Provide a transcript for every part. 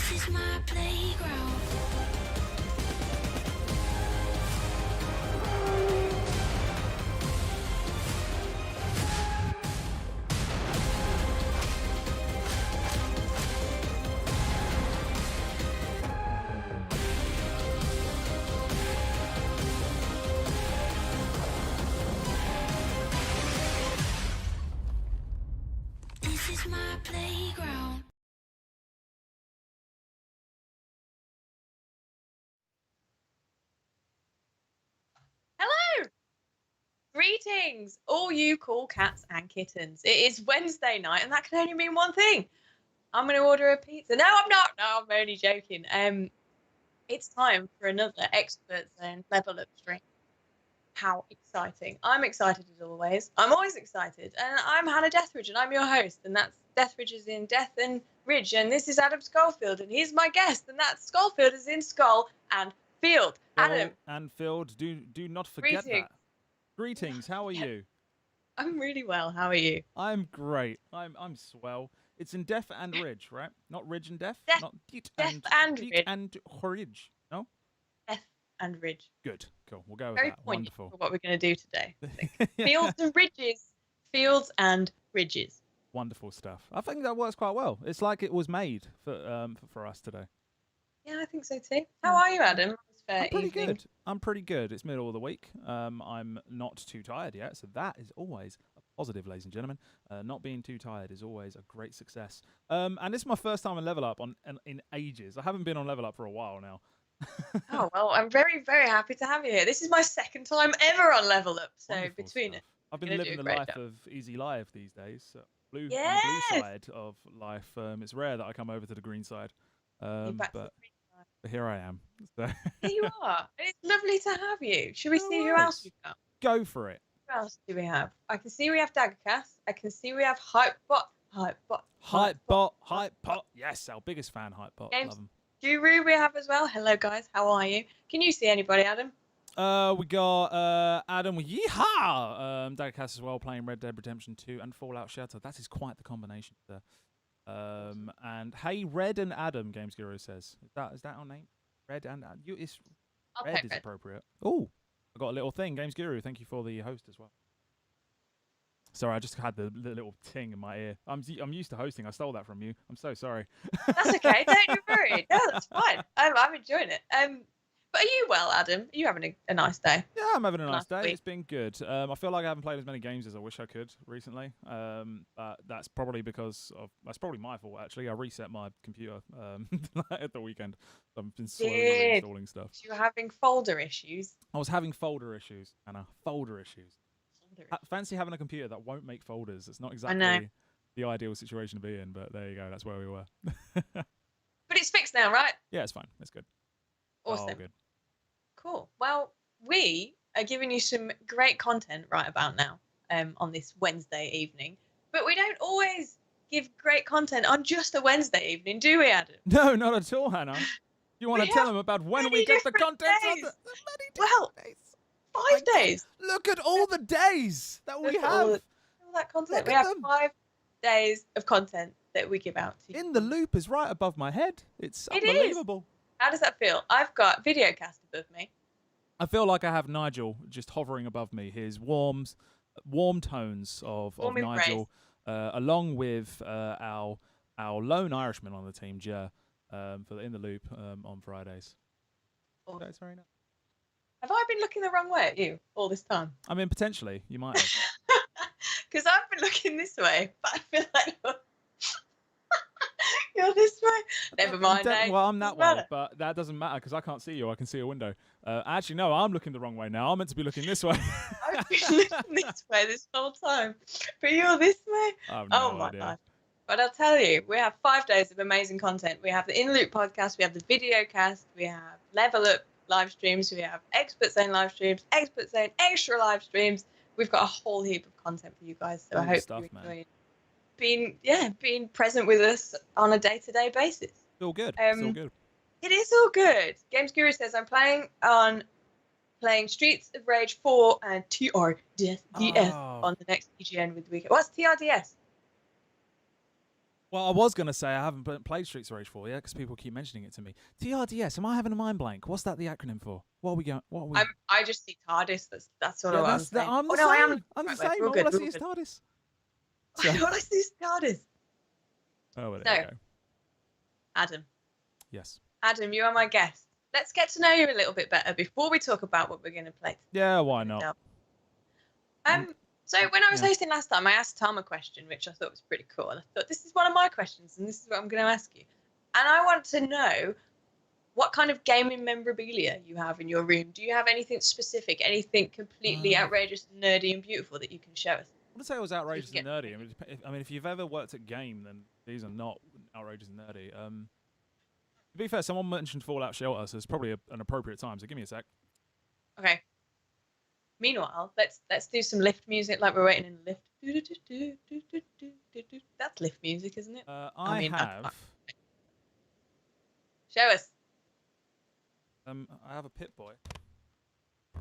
This is my playground. This is my playground. Hello! Greetings, all you cool cats and kittens. It is Wednesday night, and that can only mean one thing. I'm going to order a pizza. No, I'm not. No, I'm only joking. It's time for another Expert Zone level up stream. How exciting. I'm excited as always. I'm always excited. And I'm Hannah Deathridge, and I'm your host. And that's Deathridge is in Death and Ridge. And this is Adam Schofield, and he's my guest. And that's Schofield is in Skull and Field. Adam. And Field, do not forget Greetings. that. Greetings, how are you? I'm really well. How are you? I'm great. I'm swell. It's in Death and Ridge, right? Not Ridge and Death? Death- Not Deet Death and Deet Ridge. and Ridge. No? Death and Ridge. Good. Cool. We'll go with Very that. poignant Wonderful. for what we're going to do today. I think. Fields and ridges. Fields and ridges. Wonderful stuff. I think that works quite well. It's like it was made for us today. Yeah, I think so too. How are you, Adam? I'm pretty good. I'm pretty good. It's middle of the week. I'm not too tired yet, so that is always a positive, ladies and gentlemen. Not being too tired is always a great success. And this is my first time on Level Up in ages. I haven't been on Level Up for a while now. Oh, well, I'm very, very happy to have you here. This is my second time ever on Level Up, so Wonderful between stuff. it. I've been gonna living do the a great life job. of easy life these days. So on the Yes! blue side of life. It's rare that I come over to the green side. You're back to the But green side. here I am. So Here you are. And it's lovely to have you. Should we No see who else worries. we've got? go for it. Who else do we have? I can see we have Daggercast. I can see we have Hypebot. Hypebot. Yes, our biggest fan, Hypebot. Games. Love him. Guru we have as well. Hello guys, how are you? Can you see anybody, Adam? We got Adam with Yeehaw! Daggercast as well, playing Red Dead Redemption 2 and Fallout Shelter. That is quite the combination there. And hey, Red and Adam, Games Guru says. Is that our name? Red and Adam. I'll Red pick is Red. appropriate. Oh, I got a little thing. Games Guru, thank you for the host as well. Sorry, I just had the little ting in my ear. I'm used to hosting. I stole that from you. I'm so sorry. That's okay. Don't you worry. No, that's fine. I'm enjoying it. But are you well, Adam? Are you having a nice day? Yeah, I'm having a nice day. week. It's been good. I feel like I haven't played as many games as I wish I could recently. But that's probably that's probably my fault actually. I reset my computer at the weekend. I've been slowly Did. reinstalling stuff. You're having folder issues. I was having folder issues, Anna. Folder issues. Folder Fancy having a computer that won't make folders. It's not know. exactly the ideal situation to be in, but there you go. That's where we were. But it's fixed now, right? Yeah, it's fine. It's good. Awesome. All good. Cool. Well, we are giving you some great content right about now on this Wednesday evening. But we don't always give great content on just a Wednesday evening, do we, Adam? No, not at all, Hannah. You want We to tell have them about when many we get the different content on days. many Well, different days. 5 days. Look at all the days that we Look at have all that content. Look We at have them. 5 days of content that we give out to you. in the loop is right above my head. It's It is. unbelievable. How does that feel? I've got Videocast above me. I feel like I have Nigel just hovering above me. His warm tones of Warm embrace. Nigel, along with our lone Irishman on the team, Jer, for In the Loop on Fridays. Awesome. That's very nice. Have I been looking the wrong way at you all this time? I mean, potentially you might have. Because I've been looking this way, but I feel like you're this way. Never mind. Well, I'm that Doesn't way, matter. but that doesn't matter because I can't see you. I can see a window. Actually, no, I'm looking the wrong way now. I'm meant to be looking this way. I've been looking this way this whole time, but you're this way. I have Oh no my idea. life. But I'll tell you, we have 5 days of amazing content. We have the In Loop podcast, we have the video cast, we have Level Up live streams, we have Expert Zone live streams, Expert Zone extra live streams. We've got a whole heap of content for you guys, so All I the hope stuff, you man. enjoy being present with us on a day-to-day basis. It's all good. It's all Um, good. It is all good. Games Guru says I'm playing Streets of Rage 4 and TRDS Oh. on the next EGN with the weekend. What's TRDS? Well, I was gonna say I haven't played Streets of Rage 4 yet because people keep mentioning it to me. TRDS, am I having a mind blank? What's that the acronym for? What are we going? What are we? I just see TARDIS. That's sort Yeah, of what I'm that's that. saying. I'm Oh the no, I same. am. I'm the Right, same. we're All good. I We're see is good. TARDIS. I know what I see is TARDIS. Oh, well, So, there you go. Adam, Yes. Adam, you are my guest. Let's get to know you a little bit better before we talk about what we're going to play. Yeah, why We're gonna not? delve. So when I was Yeah. hosting last time, I asked Tom a question, which I thought was pretty cool. And I thought, this is one of my questions, and this is what I'm going to ask you. And I want to know what kind of gaming memorabilia you have in your room. Do you have anything specific, anything completely outrageous, nerdy, and beautiful that you can show us? I wouldn't say it was outrageous get- and nerdy. I mean, if you've ever worked at game, then these are not outrageous and nerdy. To be fair, someone mentioned Fallout Shelter, so it's probably an appropriate time. So give me a sec. Okay. Meanwhile, let's do some lift music like we're waiting in the lift. That's lift music, isn't it? I have. Show us. I have a Pit Boy.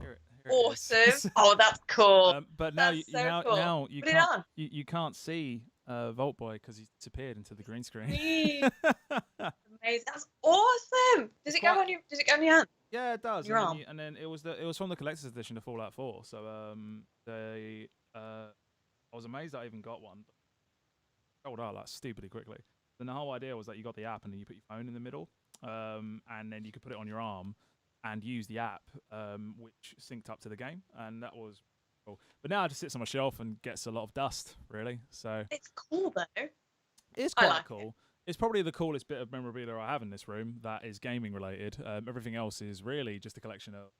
Here it Awesome. is. Oh, that's cool. But now, That's so cool. now you Put it can't on. you can't see Vault Boy because he's disappeared into the green screen. Amazing. That's awesome. Does it go on your hand? Yeah, it does. Your arm. And then it was from the collector's edition of Fallout 4. So I was amazed that I even got one. But sold out like stupidly quickly. Then the whole idea was that you got the app and then you put your phone in the middle, and then you could put it on your arm and use the app, which synced up to the game, and that was cool. But now it just sits on my shelf and gets a lot of dust, really. So it's cool though. It's quite cool. It's probably the coolest bit of memorabilia I have in this room that is gaming related. Everything else is really just a collection of.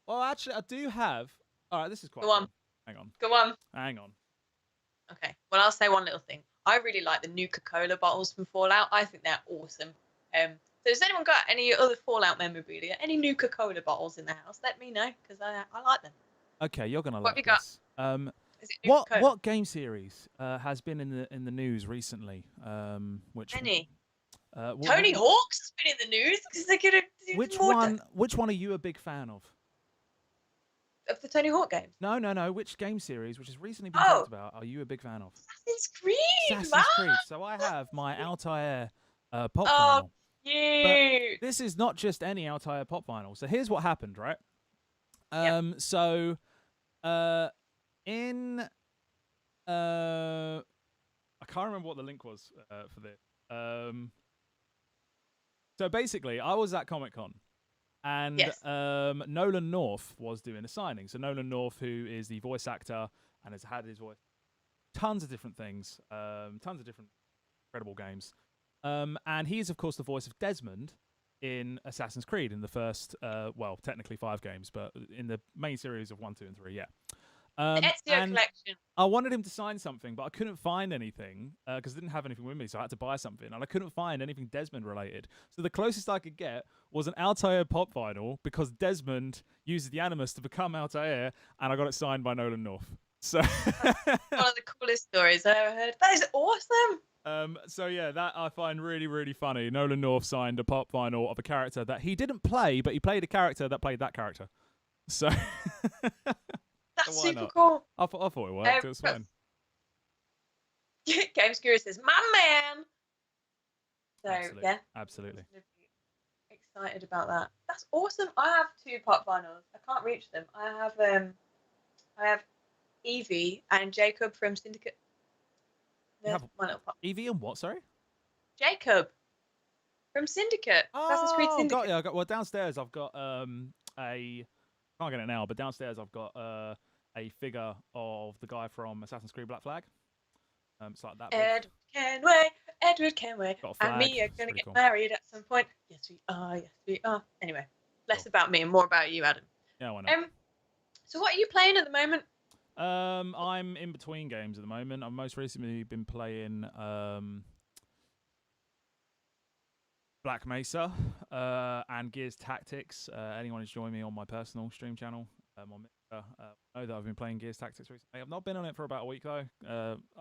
Well, actually, I do have. All right, this is quite. Go on. Cool. Hang on. Go on. Hang on. Okay. Well, I'll say one little thing. I really like the Nuka-Cola bottles from Fallout. I think they're awesome. So has anyone got any other Fallout memorabilia? Any Nuka-Cola bottles in the house? Let me know because I like them. Okay, you're gonna What like have you got? this. Is it Nuka-Cola? What game series has been in the news recently? Which Any? Tony Tony Hawk's has been in the news because they're gonna do Which more one? Which one are you a big fan of? of the Tony Hawk games. No. Which game series, which has recently been talked about, are you a big fan of? Assassin's Creed. Assassin's Creed. So I have my Altair pop vinyl. Cute. But this is not just any Altair pop vinyl. So here's what happened, right? So in I can't remember what the link was for this. So basically, I was at Comic-Con. And Nolan North was doing a signing. So Nolan North, who is the voice actor and has had his voice tons of different things, tons of different incredible games. And he's, of course, the voice of Desmond in Assassin's Creed in the first, well, technically 5 games, but in the main series of 1, 2, and 3, yeah. The Ezio collection. I wanted him to sign something, but I couldn't find anything because I didn't have anything with me, so I had to buy something, and I couldn't find anything Desmond related. So the closest I could get was an Altair pop vinyl because Desmond uses the Animus to become Altair, and I got it signed by Nolan North. So one of the coolest stories I've ever heard. That is awesome. So yeah, that I find really, really funny. Nolan North signed a pop vinyl of a character that he didn't play, but he played a character that played that character. So. That's super cool. I thought it worked. It was fine. Games Guru says, "My man." So absolutely. yeah, absolutely. Excited about that. That's awesome. I have 2 pop vinyls. I can't reach them. I have Evie and Jacob from Syndicate. There's one little pop. Evie and what? Sorry. Jacob from Syndicate. Assassin's Creed Syndicate. Got you. Well, downstairs I've got a. Can't get it now, but downstairs I've got a figure of the guy from Assassin's Creed Black Flag. It's like that. Edward Kenway, and me are gonna get cool. married at some point. Yes, we are. Yes, we are. Anyway, less about me and more about you, Adam. Yeah, why not? So what are you playing at the moment? I'm in between games at the moment. I've most recently been playing Black Mesa and Gears Tactics. Anyone who's joined me on my personal stream channel on Mixer know that I've been playing Gears Tactics recently. I've not been on it for about a week though.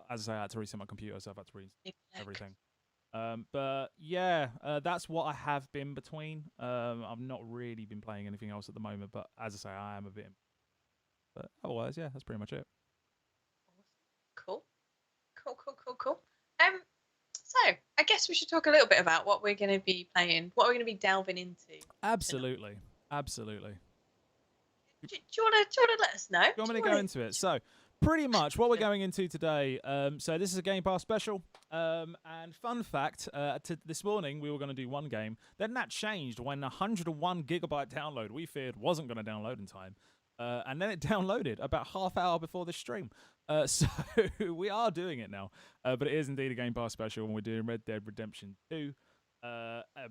As I say, I had to reset my computer, so I've had to reset everything. But yeah, that's what I have been between. I've not really been playing anything else at the moment, but as I say, I am a bit. But otherwise, yeah, that's pretty much it. Cool. Cool. So I guess we should talk a little bit about what we're going to be playing, what we're going to be delving into. Absolutely. Do you want to let us know? Do you want me to go into it? So, pretty much what we're going into today. So this is a Game Pass special. And fun fact, this morning we were going to do one game. Then that changed when 101 gigabyte download we feared wasn't going to download in time. And then it downloaded about half hour before the stream. So we are doing it now. But it is indeed a Game Pass special, and we're doing Red Dead Redemption 2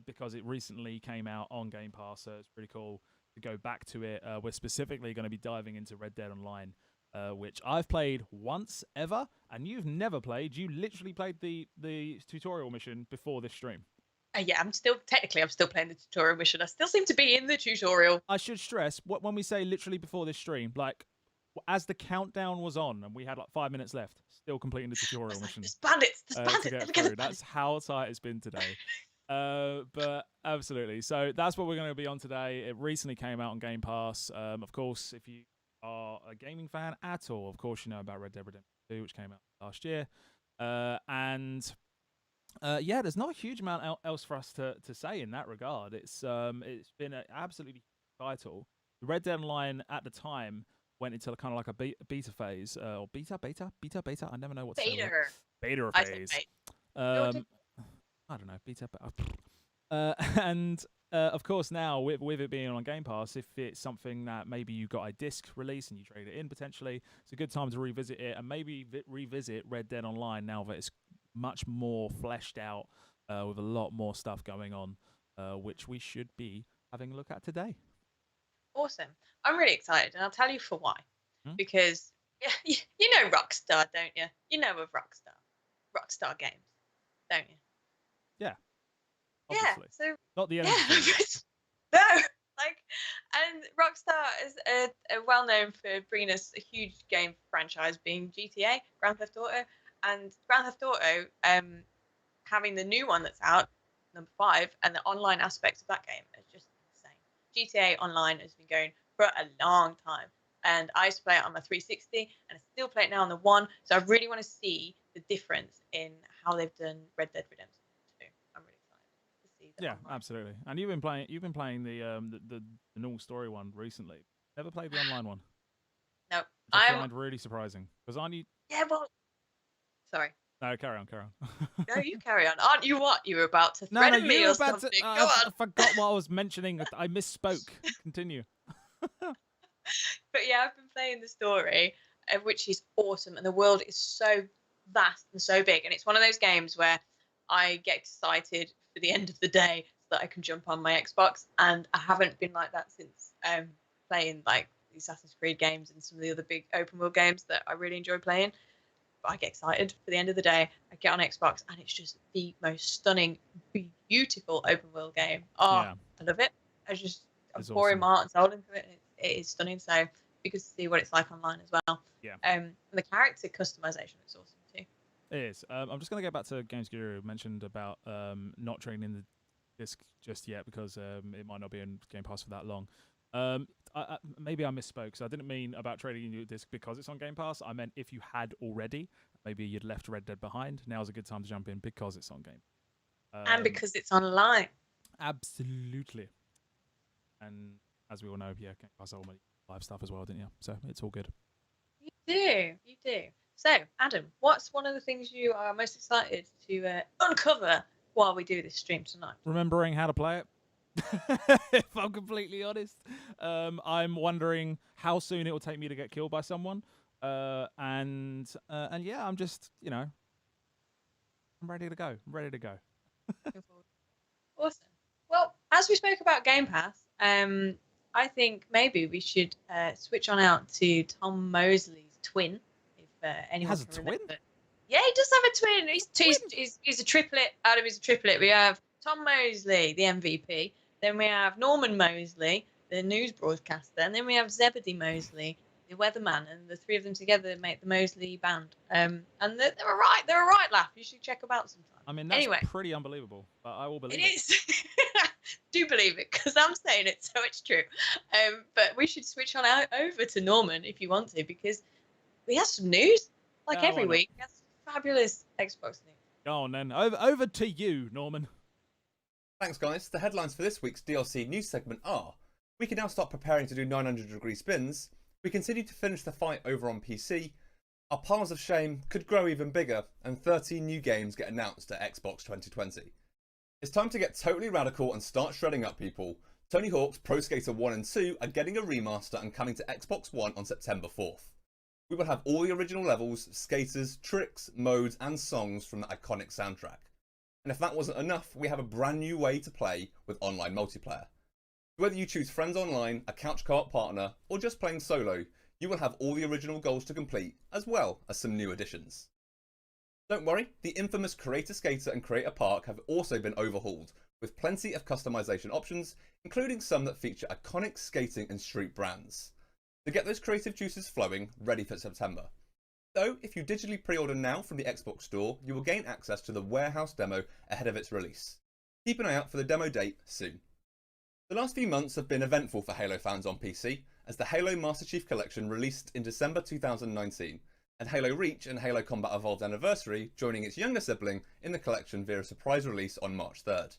because it recently came out on Game Pass. So it's pretty cool to go back to it. We're specifically going to be diving into Red Dead Online, which I've played once ever, and you've never played. You literally played the tutorial mission before this stream. Yeah, I'm still playing the tutorial mission. I still seem to be in the tutorial. I should stress, when we say literally before this stream, like as the countdown was on and we had like 5 minutes left, still completing the tutorial mission. There's bandits. To get through. That's how tight it's been today. But absolutely. So that's what we're going to be on today. It recently came out on Game Pass. Of course, if you are a gaming fan at all, of course you know about Red Dead Redemption 2, which came out last year. Yeah, there's not a huge amount else for us to say in that regard. It's been an absolutely title. The Red Dead Online at the time went into kind of like a beta phase, or beta. I never know what to say. Beta phase. I don't know, beta. Of course, now with it being on Game Pass, if it's something that maybe you got a disc release and you trade it in potentially, it's a good time to revisit it and maybe revisit Red Dead Online now that it's much more fleshed out with a lot more stuff going on, which we should be having a look at today. Awesome. I'm really excited, and I'll tell you for why. Because you know Rockstar, don't you? You know of Rockstar Games, don't you? Yeah. Obviously. Yeah. So not the end. No. And Rockstar is well known for bringing us a huge game franchise, being GTA, Grand Theft Auto, and Grand Theft Auto, having the new one that's out, number 5, and the online aspects of that game is just insane. GTA Online has been going for a long time, and I used to play it on my 360, and I still play it now on the One. So I really want to see the difference in how they've done Red Dead Redemption 2. I'm really excited to see that. Yeah, online. absolutely. And you've been playing the normal story one recently. Never played the online one. No, I find really surprising because aren't you? Yeah, well, sorry. No, carry on. No, you carry on. Aren't you what? You were about to threaten me or something. Go on. I forgot what I was mentioning. I misspoke. Continue. But yeah, I've been playing the story, which is awesome. And the world is so vast and so big. And it's one of those games where I get excited for the end of the day so that I can jump on my Xbox. And I haven't been like that since playing like the Assassin's Creed games and some of the other big open world games that I really enjoy playing. I get excited for the end of the day. I get on Xbox and it's just the most stunning, beautiful open world game. Oh, yeah. I love it. I'm pouring my heart and soul into it. It is stunning. So you can see what it's like online as well. Yeah. And the character customization is awesome too. It is. I'm just going to go back to Games Guru mentioned about not trading in the disc just yet because it might not be in Game Pass for that long. Maybe I misspoke. So I didn't mean about trading in your disc because it's on Game Pass. I meant if you had already, maybe you'd left Red Dead behind. Now's a good time to jump in because it's on Game. And because it's online. Absolutely. And as we all know, yeah, Game Pass all live stuff as well, didn't you? So it's all good. You do. So, Adam, what's one of the things you are most excited to uncover while we do this stream tonight? Remembering how to play it. If I'm completely honest, I'm wondering how soon it will take me to get killed by someone, and yeah, I'm just I'm ready to go. Awesome. Well, as we spoke about Game Pass, I think maybe we should switch on out to Tom Mosley's twin. If anyone has a can twin. Remember. Yeah, he does have a twin. He's a triplet. Adam is a triplet. We have Tom Mosley, the MVP. Then we have Norman Mosley, the news broadcaster. And then we have Zebedee Mosley, the weatherman. And the three of them together make the Mosley band. And they're a right. They're a right laugh. You should check them out sometime. I mean, that's pretty unbelievable, but I will believe it. It is. Do believe it, because I'm saying it, so it's true. But we should switch on over to Norman if you want to, because we have some news, like every week. He has fabulous Xbox news. Go on then. Over to you, Norman. Thanks, guys. The headlines for this week's DLC news segment are: we can now start preparing to do 900-degree spins, we continue to finish the fight over on PC, our piles of shame could grow even bigger, and 13 new games get announced at Xbox 2020. It's time to get totally radical and start shredding up, people. Tony Hawk's Pro Skater 1 and 2 are getting a remaster and coming to Xbox One on September 4th. We will have all the original levels, skaters, tricks, modes and songs from the iconic soundtrack. And if that wasn't enough, we have a brand new way to play with online multiplayer. Whether you choose friends online, a couch co-op partner, or just playing solo, you will have all the original goals to complete, as well as some new additions. Don't worry, the infamous Creator Skater and Creator Park have also been overhauled, with plenty of customization options, including some that feature iconic skating and street brands. To get those creative juices flowing, ready for September. Though, if you digitally pre-order now from the Xbox Store, you will gain access to the warehouse demo ahead of its release. Keep an eye out for the demo date soon. The last few months have been eventful for Halo fans on PC, as the Halo Master Chief Collection released in December 2019, and Halo Reach and Halo Combat Evolved Anniversary joining its younger sibling in the collection via a surprise release on March 3rd.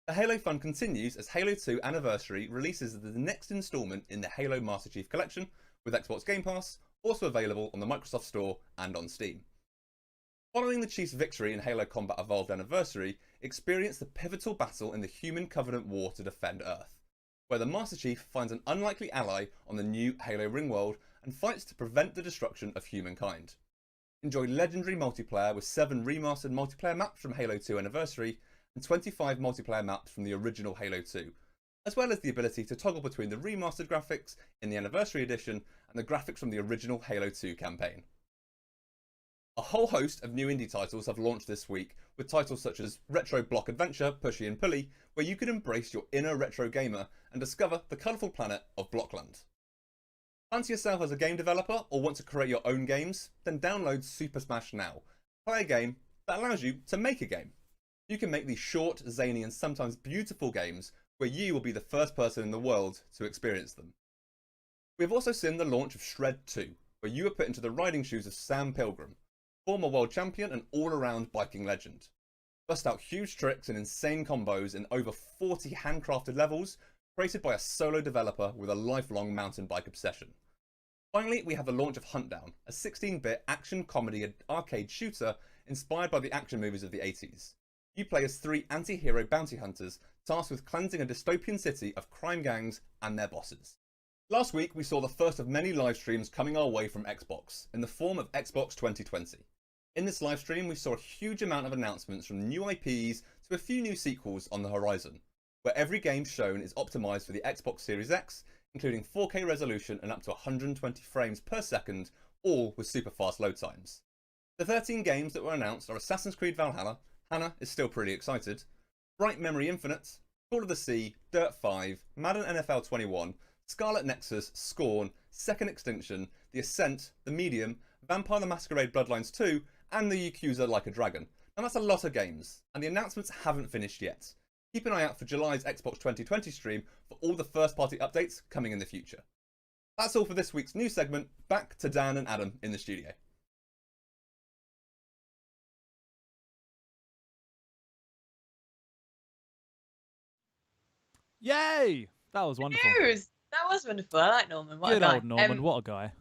The Halo fun continues as Halo 2 Anniversary releases the next instalment in the Halo Master Chief Collection, with Xbox Game Pass also available on the Microsoft Store and on Steam. Following the Chief's victory in Halo Combat Evolved Anniversary, experience the pivotal battle in the Human Covenant War to defend Earth, where the Master Chief finds an unlikely ally on the new Halo Ringworld and fights to prevent the destruction of humankind. Enjoy legendary multiplayer with 7 remastered multiplayer maps from Halo 2 Anniversary and 25 multiplayer maps from the original Halo 2, as well as the ability to toggle between the remastered graphics in the Anniversary Edition and the graphics from the original Halo 2 campaign. A whole host of new indie titles have launched this week, with titles such as Retro Block Adventure Pushy and Pulley, where you can embrace your inner retro gamer and discover the colourful planet of Blockland. Fancy yourself as a game developer or want to create your own games? Then download Super Smash now. Play a game that allows you to make a game. You can make these short, zany and sometimes beautiful games where you will be the first person in the world to experience them. We have also seen the launch of Shred 2, where you are put into the riding shoes of Sam Pilgrim, former world champion and all-around biking legend. Bust out huge tricks and insane combos in over 40 handcrafted levels created by a solo developer with a lifelong mountain bike obsession. Finally, we have the launch of Huntdown, a 16-bit action comedy arcade shooter inspired by the action movies of the 80s. You play as 3 anti-hero bounty hunters tasked with cleansing a dystopian city of crime gangs and their bosses. Last week, we saw the first of many live streams coming our way from Xbox, in the form of Xbox 2020. In this live stream, we saw a huge amount of announcements from new IPs to a few new sequels on the horizon, where every game shown is optimised for the Xbox Series X, including 4K resolution and up to 120 frames per second, all with super fast load times. The 13 games that were announced are Assassin's Creed Valhalla, Hannah is still pretty excited, Bright Memory Infinite, Call of the Sea, Dirt 5, Madden NFL 21, Scarlet Nexus, Scorn, Second Extinction, The Ascent, The Medium, Vampire the Masquerade Bloodlines 2, and The Yakuza Like a Dragon. And that's a lot of games, and the announcements haven't finished yet. Keep an eye out for July's Xbox 2020 stream for all the first-party updates coming in the future. That's all for this week's news segment. Back to Dan and Adam in the studio. Yay! That was wonderful. News! That was wonderful. I like Norman. What a Good guy. old Norman, what a guy.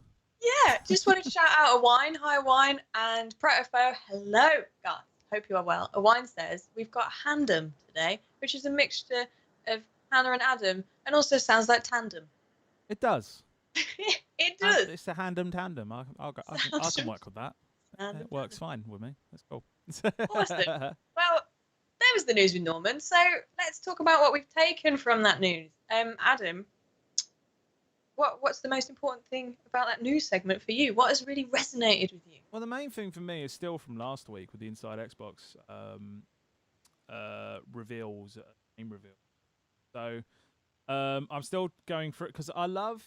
Yeah, just wanted to shout out Awine. Hi, Awine. And Protofo, hello, guys. Hope you are well. Awine says, we've got Handom today, which is a mixture of Hannah and Adam, and also sounds like tandem. It does. It does. It's a tandem. I can work with that. It works fine with me. That's cool. Awesome. Well, there was the news with Norman. So let's talk about what we've taken from that news. Adam, what's the most important thing about that news segment for you? What has really resonated with you? Well, the main thing for me is still from last week with the Inside Xbox reveals, game reveal. So I'm still going for it because I love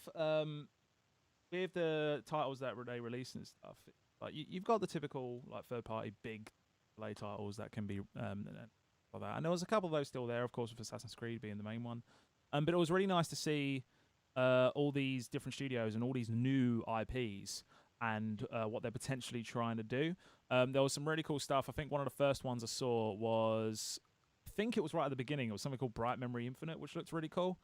with the titles that they release and stuff. Like you've got the typical like third-party big play titles that can be like that, and there was a couple of those still there, of course, with Assassin's Creed being the main one. But it was really nice to see all these different studios and all these new IPs and what they're potentially trying to do. There was some really cool stuff. I think one of the first ones I saw was, I think it was right at the beginning. It was something called Bright Memory Infinite, which looked really cool.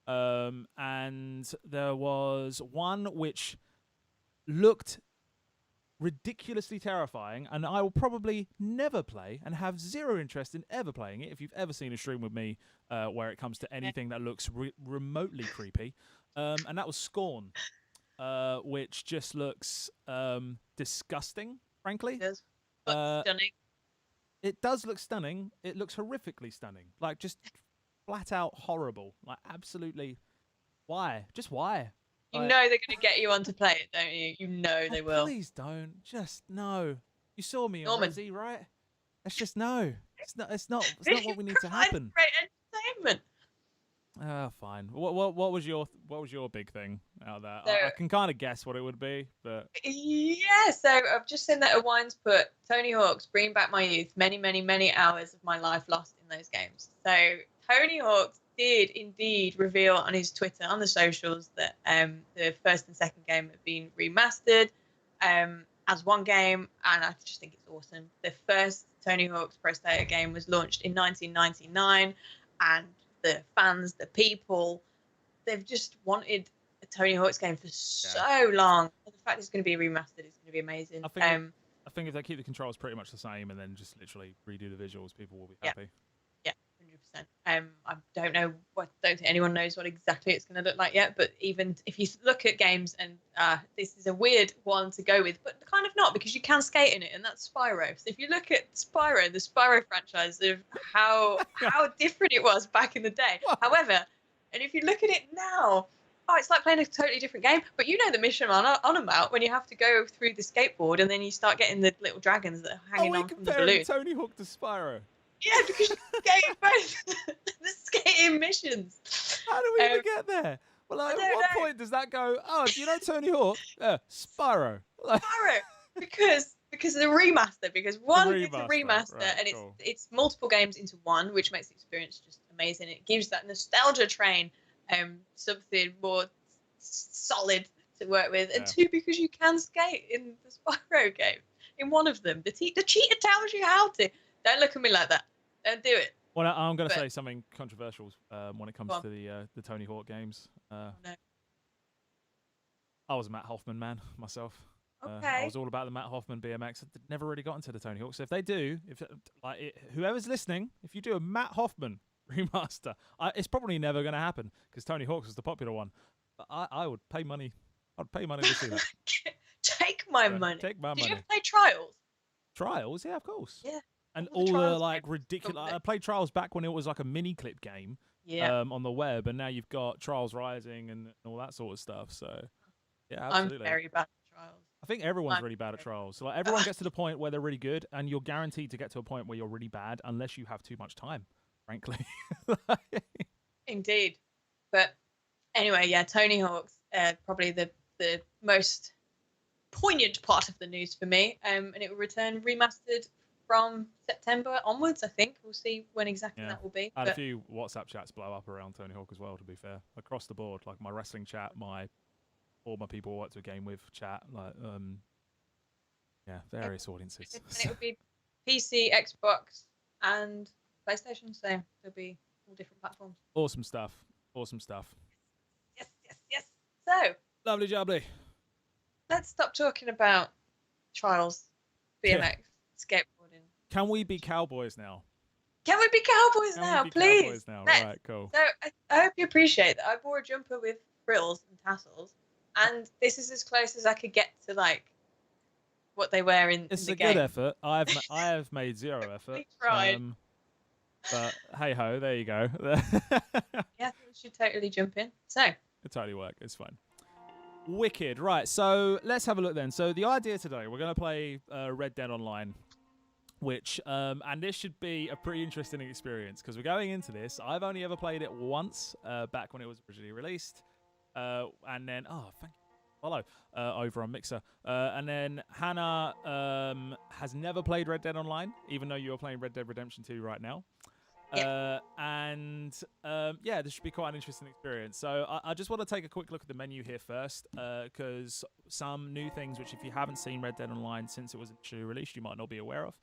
And there was one which looked ridiculously terrifying, and I will probably never play and have zero interest in ever playing it if you've ever seen a stream with me where it comes to anything that looks remotely creepy. And that was Scorn, which just looks disgusting, frankly. It does look stunning. It does look stunning. It looks horrifically stunning. Like, just flat out horrible. Like, absolutely. Why? Just why? You Like, know they're going to get you on to play it, don't you? You know they will. Please don't. Just no. You saw me on Norman. Resi, right? It's just no. It's not. It's not what we need to Provide happen. Great entertainment. Fine. What was your big thing out of that? So- I can kind of guess what it would be, but Yeah, so I've just seen that Wines put Tony Hawk's Bring Back My Youth, many, many, many hours of my life lost in those games. So Tony Hawk's did indeed reveal on his Twitter, on the socials, that the first and second game have been remastered as one game, and I just think it's awesome. The first Tony Hawk's Pro Skater game was launched in 1999, and the fans, the people, they've just wanted a Tony Hawk's game for so long. And the fact it's going to be remastered is going to be amazing. I think if they keep the controls pretty much the same and then just literally redo the visuals, people will be happy. Yeah, 100%. I don't know don't think anyone knows what exactly it's going to look like yet. But even if you look at games, and this is a weird one to go with, but kind of not, because you can skate in it, and that's Spyro. So if you look at Spyro, the Spyro franchise, of how different it was back in the day. What? However, and if you look at it now, it's like playing a totally different game. But you know the mission on about when you have to go through the skateboard, and then you start getting the little dragons that are hanging on from the balloon. Tony Hawk to Spyro? Yeah, because you skate both the skating missions. How do we even get there? Well, like, I at don't what know. point does that go? Oh, do you know Tony Hawk? Spyro. Like, Spyro, because of the remaster. Because one, it's a remaster, remaster, right, and cool. it's multiple games into one, which makes the experience just amazing. It gives that nostalgia train something more solid to work with, and two, because you can skate in the Spyro game. In one of them, the cheater tells you how to. Don't look at me like that. Don't do it. well, I'm going to say something controversial when it comes to the Tony Hawk games. No. I was a Matt Hoffman man myself. Okay. I was all about the Matt Hoffman BMX. I never really got into the Tony Hawk. So if they do, whoever's listening, if you do a Matt Hoffman remaster, it's probably never going to happen because Tony Hawk's was the popular one. But I would pay money. I'd pay money to see that. Take my money. Take my Did you money. ever play Trials? Trials, yeah, of course. Yeah. And All the all the Trials like games ridiculous. from the- I played Trials back when it was like a mini clip game. Yeah. On the web, and now you've got Trials Rising and all that sort of stuff. So, yeah, I'm absolutely. very bad at Trials. I think everyone's I'm really bad at very- Trials. So like everyone gets to the point where they're really good, and you're guaranteed to get to a point where you're really bad unless you have too much time, frankly. Indeed. But anyway, yeah, Tony Hawk's probably the most poignant part of the news for me. And it will return remastered from September onwards, I think. We'll see when exactly that will be. I had a But few WhatsApp chats blow up around Tony Hawk as well, to be fair. Across the board, like my wrestling chat, all my people I worked a game with chat, like various audiences. and it will be PC, Xbox, and PlayStation. So there'll be all different platforms. Awesome stuff. Awesome stuff. Yes, yes, yes. So Lovely jubbly. let's stop talking about Trials, BMX, skateboarding. Can we be cowboys now? Can we be cowboys Can we now, be please? Cowboys now? Let's. Right, cool. So I hope you appreciate that I wore a jumper with frills and tassels, and this is as close as I could get to like what they wear in It's the a game. good effort. I have made zero effort. We tried. But hey ho, there you go. Yeah, we should totally jump in. So It totally work. It's fine. Wicked. Right, so let's have a look then. So the idea today, we're going to play Red Dead Online, which, and this should be a pretty interesting experience because we're going into this. I've only ever played it once, back when it was originally released. And then, thank you. Follow over on Mixer. And then Hannah has never played Red Dead Online, even though you're playing Red Dead Redemption 2 right now. Yeah, this should be quite an interesting experience. So I just want to take a quick look at the menu here first, because some new things which, if you haven't seen Red Dead Online since it was initially released, you might not be aware of.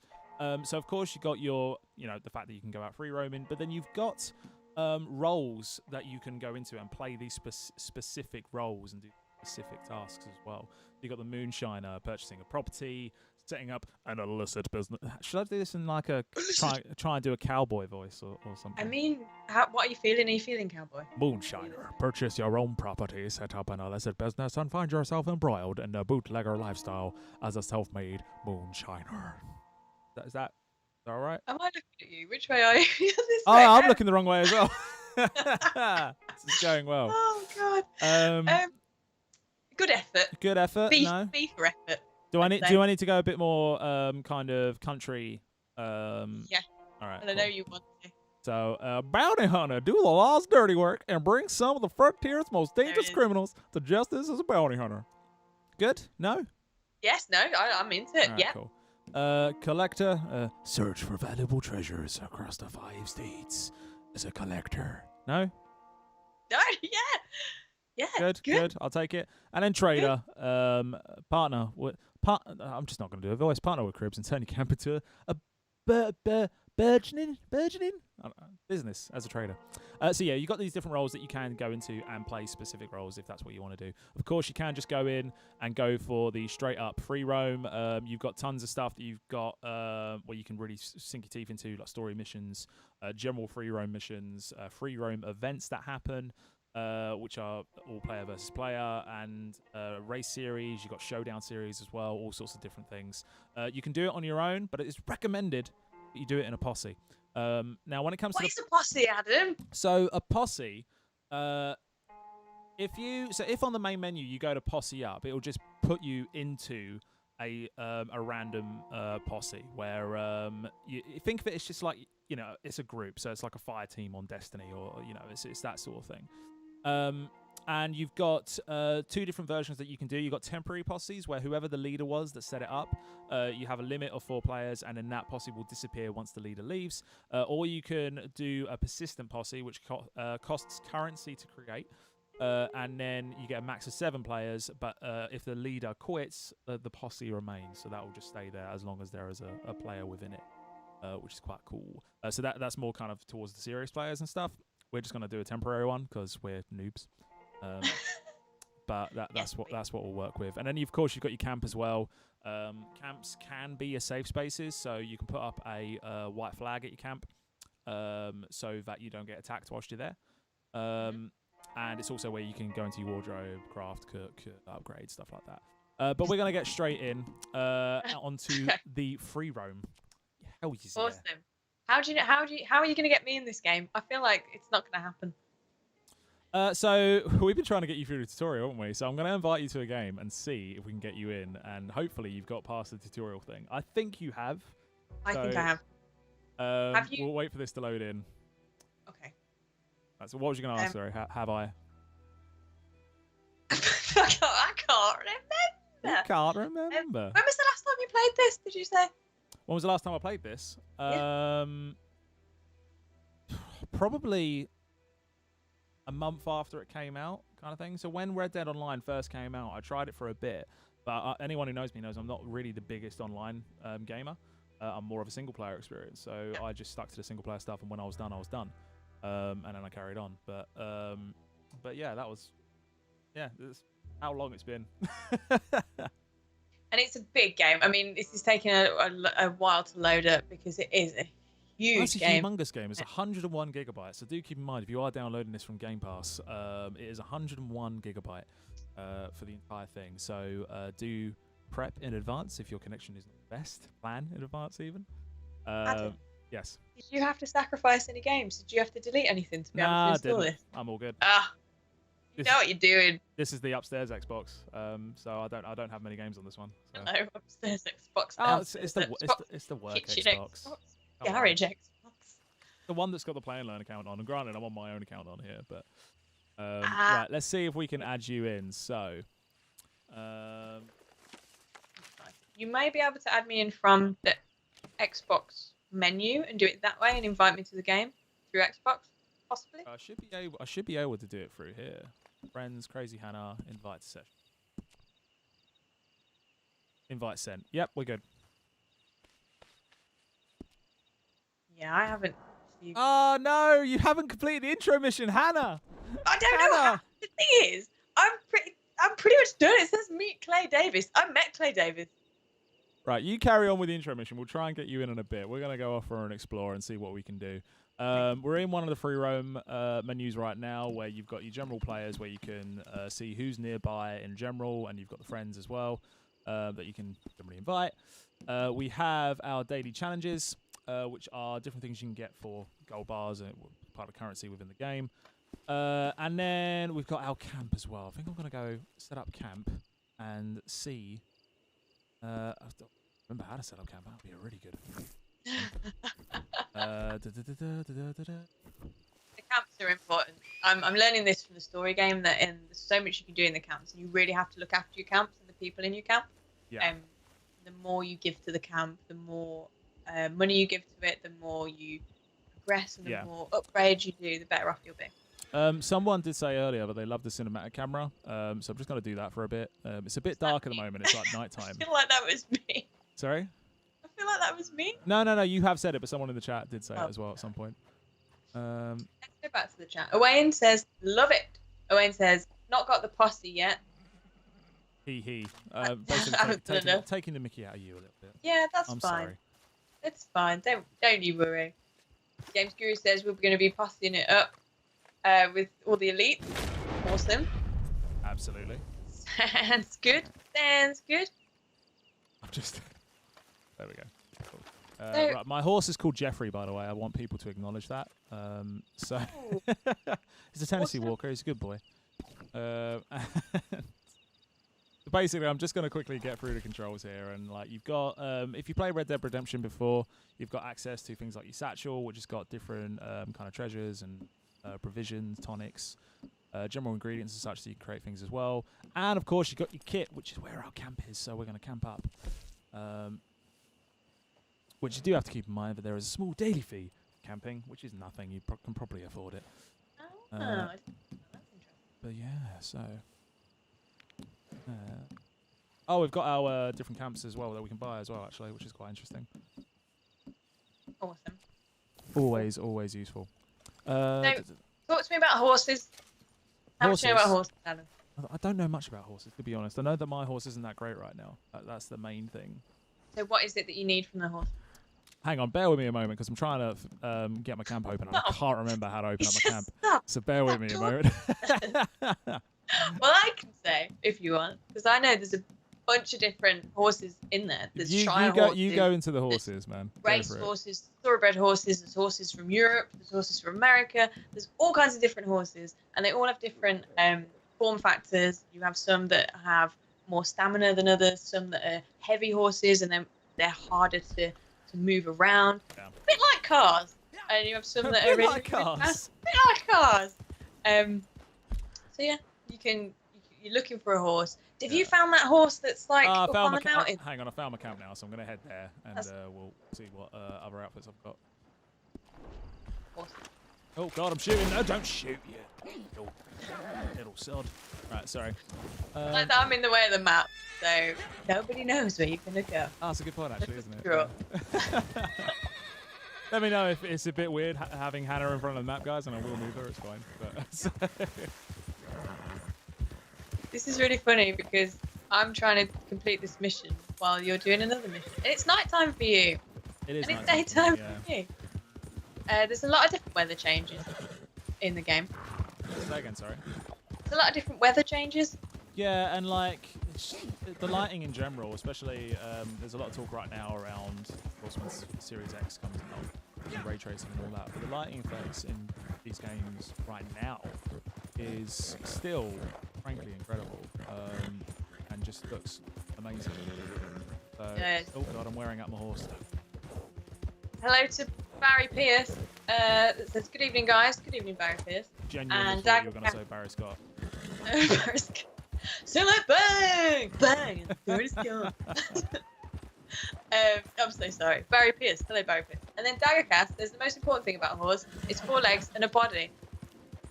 So of course you got your, the fact that you can go out free roaming, but then you've got roles that you can go into and play these specific roles and do specific tasks as well. You got the moonshiner, purchasing a property, setting up an illicit business. Should I do this in like a try and do a cowboy voice or something? I mean, what are you feeling? Are you feeling cowboy? Moonshiner, purchase your own property, set up an illicit business, and find yourself embroiled in a bootlegger lifestyle as a self-made moonshiner. Is that all right? Am I looking at you? Which way are you? This Oh, way. I'm looking the wrong way as well. This is going well. Oh God. Good effort. Good effort. No. B for effort. Do I need to go a bit more kind of country? Yeah. All right. And I know you want to. So, bounty hunter, do the law's dirty work and bring some of the frontier's most dangerous criminals to justice as a bounty hunter. Good? No? Yes. No. I'm into it. Right, yeah. Cool. Collector, search for valuable treasures across the 5 states as a collector. No? No. Yeah. Yeah. Good. I'll take it. And then trader, partner. I'm just not going to do a voice. Partner with Cribs and turn your camp into a burgeoning business as a trader. So yeah, you've got these different roles that you can go into and play specific roles if that's what you want to do. Of course, you can just go in and go for the straight up free roam. You've got tons of stuff that you've got where you can really sink your teeth into, like story missions, general free roam missions, free roam events that happen. Which are all player versus player, and race series. You've got showdown series as well, all sorts of different things. You can do it on your own, but it is recommended that you do it in a posse. Now, when it comes what is a posse, Adam? So a posse, if on the main menu you go to posse up, it will just put you into a random posse where you think of it as just like, it's a group, so it's like a fire team on Destiny, or it's that sort of thing. And you've got 2 different versions that you can do. You've got temporary posses, where whoever the leader was that set it up, you have a limit of 4 players, and then that posse will disappear once the leader leaves. Or you can do a persistent posse, which costs currency to create. And then you get a max of 7 players, but if the leader quits, the posse remains. So that will just stay there as long as there is a player within it, which is quite cool. So that's more kind of towards the serious players and stuff. We're just going to do a temporary one because we're noobs. But that's what we'll work with. And then of course you've got your camp as well. Camps can be your safe spaces, so you can put up a white flag at your camp, so that you don't get attacked whilst you're there. And it's also where you can go into your wardrobe, craft, cook, upgrade, stuff like that. But we're gonna get straight in onto the free roam. Hell yeah. Awesome. How are you gonna get me in this game? I feel like it's not gonna happen. So we've been trying to get you through the tutorial, haven't we? So I'm going to invite you to a game and see if we can get you in, and hopefully you've got past the tutorial thing. I think you have. I think I have. Have you? We'll wait for this to load in. Okay. So what was you going to ask? Sorry, have I? I can't remember. You can't remember. When was the last time you played this? Did you say? When was the last time I played this? Probably a month after it came out, kind of thing. So when Red Dead Online first came out, I tried it for a bit. But anyone who knows me knows I'm not really the biggest online gamer. I'm more of a single-player experience. So I just stuck to the single-player stuff, and when I was done, I was done. And then I carried on. But yeah, that's how long it's been. And it's a big game. I mean, this is taking a while to load up because it is a huge game. It's a humongous game. It's 101 gigabytes. So do keep in mind, if you are downloading this from Game Pass, it is 101 gigabyte for the entire thing. So do prep in advance if your connection isn't the best. Plan in advance even. Yes. Did you have to sacrifice any games? Did you have to delete anything to be able to install this? I'm all good. You know what you're doing. This is the upstairs Xbox, so I don't have many games on this one. So. No, upstairs Xbox. Oh, it's the work Xbox. Garage Xbox. The one that's got the Play and Learn account on. And granted, I'm on my own account on here, but right, let's see if we can add you in. So, you may be able to add me in from the Xbox menu and do it that way and invite me to the game through Xbox, possibly? I should be able to do it through here. Friends, Crazy Hannah, invite to session. Invite sent. Yep, we're good. Yeah, I haven't. Oh no, you haven't completed the intro mission, Hannah. I don't know. Hannah. The thing is, I'm pretty much done. It says meet Clay Davis. I met Clay Davis. Right, you carry on with the intro mission. We'll try and get you in a bit. We're going to go off for an explore and see what we can do. We're in one of the free roam menus right now where you've got your general players where you can see who's nearby in general, and you've got the friends as well that you can generally invite. We have our daily challenges, which are different things you can get for gold bars and part of currency within the game. And then we've got our camp as well. I think I'm going to go set up camp and see. I don't remember how to set up camp. That would be a really good. The camps are important. I'm learning this from the story game that there's so much you can do in the camps, and you really have to look after your camps and the people in your camp. Yeah. The more you give to the camp, the more money you give to it, the more you progress, and the more upgrades you do, the better off you'll be. Someone did say earlier that they love the cinematic camera, so I'm just going to do that for a bit. It's a bit dark at the moment. It's like nighttime. I feel like that was me. Sorry? I feel like that was me. No. You have said it, but someone in the chat did say it as well at some point. Let's go back to the chat. Owain says, love it. Owain says, not got the posse yet. Basically taking the mickey out of you a little bit. Yeah, that's I'm fine. sorry. It's fine. Don't you worry. Games Guru says we're going to be posting it up with all the elite. Awesome. Absolutely. Sounds good. Sounds good. I'm just. There we go. Cool. Right, my horse is called Jeffrey, by the way. I want people to acknowledge that. So he's a Tennessee Walker. He's a good boy. Basically, I'm just going to quickly get through the controls here, and like you've got, if you play Red Dead Redemption before, you've got access to things like your satchel, which has got different kind of treasures and provisions, tonics, general ingredients and such, so you can create things as well. And of course, you've got your kit, which is where our camp is. So we're going to camp up, which you do have to keep in mind that there is a small daily fee for camping, which is nothing. You can probably afford it. That's interesting. But yeah, so. Oh, we've got our different camps as well that we can buy as well, actually, which is quite interesting. Awesome. Always useful. Talk to me about horses. How much do you know about horses, Alan? I don't know much about horses, to be honest. I know that my horse isn't that great right now. That's the main thing. So what is it that you need from the horse? Hang on, bear with me a moment, because I'm trying to get my camp open, and I can't remember how to open up my camp. So bear with me a moment. Well, I can say, if you want, because I know there's a bunch of different horses in there. There's horses, you go into the horses, man. Race horses, thoroughbred horses, there's horses from Europe, there's horses from America, there's all kinds of different horses, and they all have different form factors. You have some that have more stamina than others, some that are heavy horses, and then they're harder to move around. Yeah. A bit like cars. And you have some that are really like cars. Fast. A bit like cars. So yeah, you're looking for a horse. Have you found that horse that's like up on the mountain? Hang on, I found my camp now, so I'm going to head there, and we'll see what other outfits I've got. Awesome. Oh god, I'm shooting. No, don't shoot you. Little sod. Right, sorry. Like that I'm in the way of the map, so nobody knows where you're going to go. Oh, that's a good point, actually, isn't it? Sure. Let me know if it's a bit weird having Hannah in front of the map, guys, and I will move her. It's fine. But, This is really funny because I'm trying to complete this mission while you're doing another mission. And it's nighttime for you. It is. And it's daytime for me. There's a lot of different weather changes in the game. Say again, sorry. There's a lot of different weather changes. Yeah, and like the lighting in general, especially there's a lot of talk right now around, of course, when Series X comes out, and ray tracing and all that. But the lighting effects in these games right now is still, frankly, incredible, and just looks amazing. So, oh god, I'm wearing out my horse. Hello to Barry Pierce. That says, good evening, guys. Good evening, Barry Pierce. Genuinely thought you were going to say Barry Scott. Barry Scott. So like bang! Bang! Barry Scott. I'm so sorry. Barry Pierce. Hello, Barry Pierce. And then Daggercast, there's the most important thing about a horse. It's 4 legs and a body.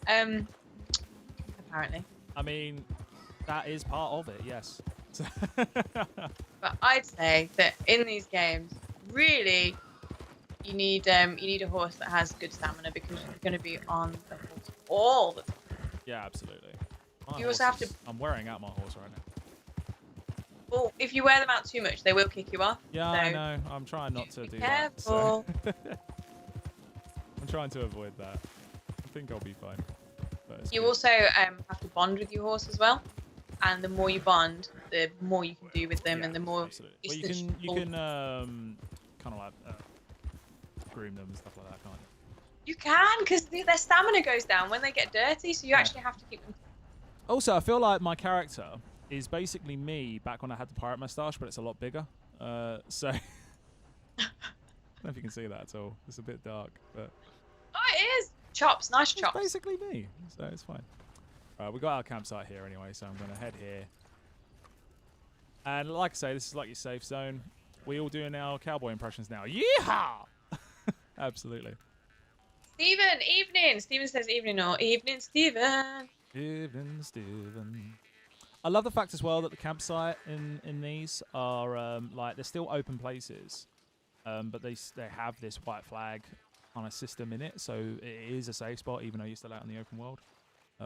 Apparently. I mean, that is part of it, yes. But I'd say that in these games, really, you need a horse that has good stamina because you're going to be on the horse all the time. Yeah, absolutely. You also have to. I'm wearing out my horse right now. Well, if you wear them out too much, they will kick you off. Yeah, so I know. I'm trying not to do careful. that. So. I'm trying to avoid that. I think I'll be fine. You also have to bond with your horse as well, and the more you bond, the more you can do with them, and the more. Absolutely. Well, you can kind of like groom them and stuff like that, can't you? You can, because their stamina goes down when they get dirty, so you actually have to keep them. Also, I feel like my character is basically me back when I had the pirate moustache, but it's a lot bigger. So I don't know if you can see that at all. It's a bit dark, but Oh, it is chops, nice it's chops. basically me, so it's fine. We got our campsite here anyway, so I'm going to head here. And like I say, this is like your safe zone. We all doing our cowboy impressions now. Yeehaw! Absolutely. Stephen, evening. Stephen says evening or evening, Stephen. Stephen, Stephen. I love the fact as well that the campsite in these are like they're still open places, but they have this white flag kind of system in it, so it is a safe spot even though you're still out in the open world,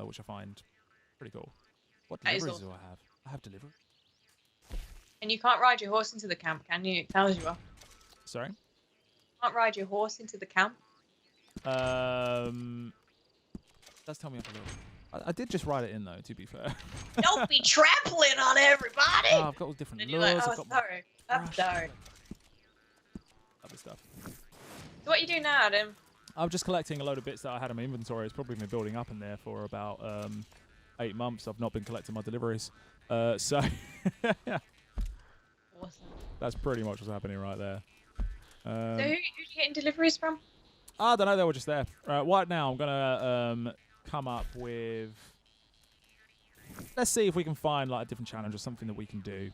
which I find pretty cool. What deliveries do I have? I have delivery. And you can't ride your horse into the camp, can you? It tells you off. Sorry. You can't ride your horse into the camp. Does tell me off a little. I did just write it in though, to be fair. Don't be trampling on everybody. Oh, I've got all different And lures. you're like, I've oh, got sorry. I'm brush. sorry. Lovely stuff. So what you do now, Adam? I'm just collecting a load of bits that I had in my inventory. It's probably been building up in there for about 8 months. I've not been collecting my deliveries. So Awesome. that's pretty much what's happening right there. So who are you getting deliveries from? I don't know. They were just there. Right now, I'm gonna come up with. Let's see if we can find like a different challenge or something that we can do.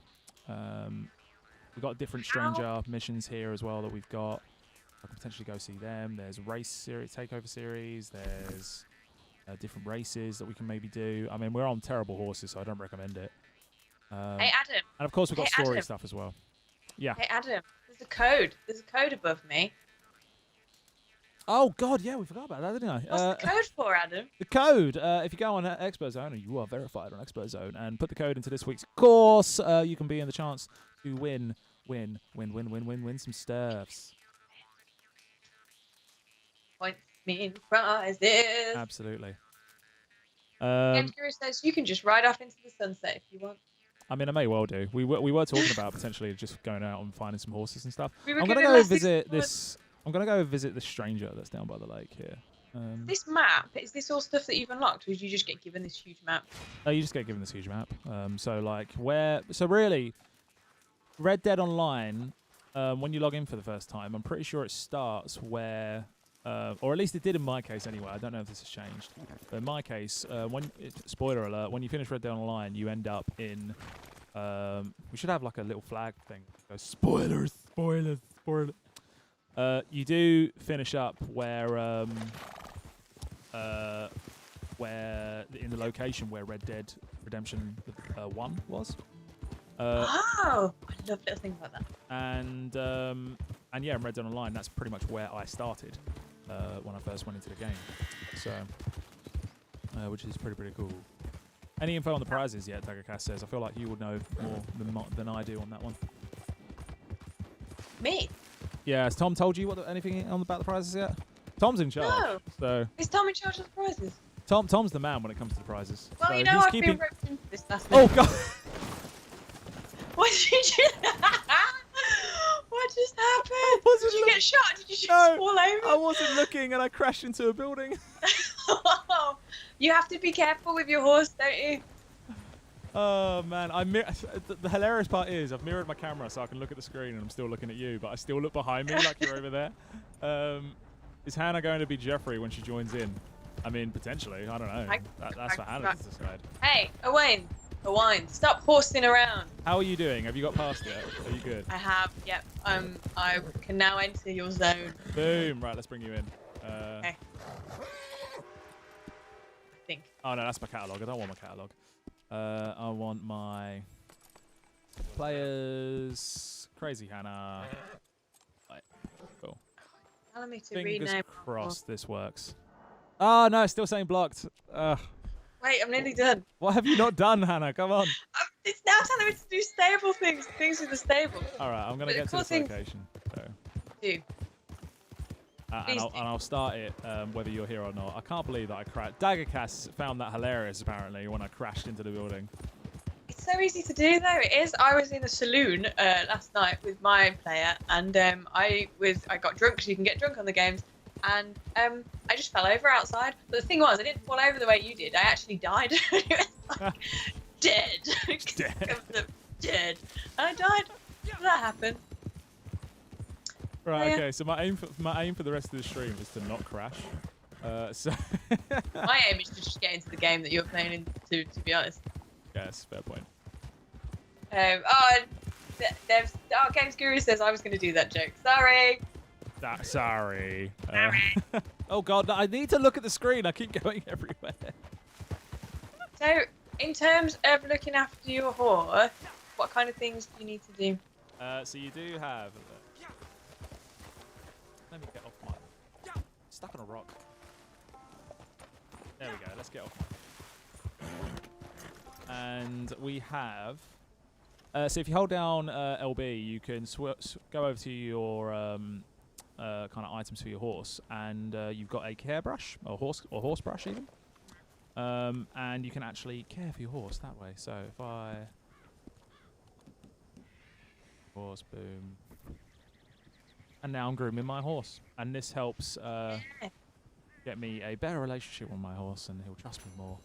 We've got different stranger missions here as well that we've got. I can potentially go see them. There's race series, takeover series. There's different races that we can maybe do. I mean, we're on terrible horses, so I don't recommend it. Hey, Adam. And of course, we've got story Adam. stuff as well. Yeah. Hey, Adam. There's a code. There's a code above me. Oh God, yeah, we forgot about that, didn't I? What's the code for, Adam? The code, if you go on ExpertZone, and you are verified on ExpertZone, and put the code into this week's course, you can be in the chance to win some stuffs. Points mean prizes. Absolutely. James Curious says you can just ride off into the sunset if you want. I mean, I may well do. We were talking about potentially just going out and finding some horses and stuff. We were I'm gonna given go less visit explored- this. I'm gonna go visit the stranger that's down by the lake here. This map, is this all stuff that you've unlocked, or did you just get given this huge map? Oh, you just get given this huge map. So like so really, Red Dead Online, when you log in for the first time, I'm pretty sure it starts where, or at least it did in my case anyway. I don't know if this has changed. But in my case, spoiler alert, when you finish Red Dead Online, you end up in. We should have like a little flag thing. It goes, spoilers. You do finish up where in the location where Red Dead Redemption 1 was. Oh, I love little things like that. And yeah, in Red Dead Online, that's pretty much where I started when I first went into the game. So, which is pretty cool. Any info on the prizes yet? Daggercast says. I feel like you would know more than I do on that one. Me? Yeah, has Tom told you anything about the prizes yet? Tom's in charge. No. So Is Tom in charge of the prizes? Tom's the man when it comes to the prizes. Well, so you know, he's I've keeping... been roped into this last Oh minute. God! What did you do? What just happened? wasn't Did you look- get shot? Did you just No, fall over? I wasn't looking and I crashed into a building. You have to be careful with your horse, don't you? Oh man, the hilarious part is I've mirrored my camera so I can look at the screen and I'm still looking at you, but I still look behind me like you're over there. Is Hannah going to be Jeffrey when she joins in? I mean, potentially. I don't know. That's for Hannah to decide. Hey, Owain. the wine. Stop horsing around. How are you doing? Have you got past it? Are you good? I have. Yep. I can now enter your zone. Boom. Right, let's bring you in. Okay. I think. Oh no, that's my catalogue. I don't want my catalogue. I want my players. Crazy Hannah. Right. Cool. Telling me to Fingers rename. crossed this works. Oh no, it's still saying blocked. Wait, I'm nearly done. What have you not done, Hannah? Come on. It's now telling me to do stable things. Things in the stable. All right, I'm gonna But get to cool this things- location. So. Do. And Please do. I'll start it whether you're here or not. I can't believe that I crashed. Daggercast found that hilarious apparently when I crashed into the building. It's so easy to do though. It is. I was in a saloon last night with my player, and I got drunk because you can get drunk on the games, and I just fell over outside. But the thing was, I didn't fall over the way you did. I actually died. It was like dead. Dead. Dead. And I died. That happened. Right. Yeah. Okay. So my aim for the rest of the stream is to not crash. So. My aim is to just get into the game that you're playing into. To be honest. Yes. Fair point. Games Guru says I was going to do that joke. Sorry. Sorry. Oh God! I need to look at the screen. I keep going everywhere. So, in terms of looking after your horse, what kind of things do you need to do? So you do have. Let me get off my. Stuck on a rock. There we go. Let's get off. And we have. So if you hold down LB, you can go over to your kind of items for your horse, and you've got a care brush, or horse brush even. And you can actually care for your horse that way. So if I horse, boom, and now I'm grooming my horse, and this helps get me a better relationship with my horse, and he'll trust me more.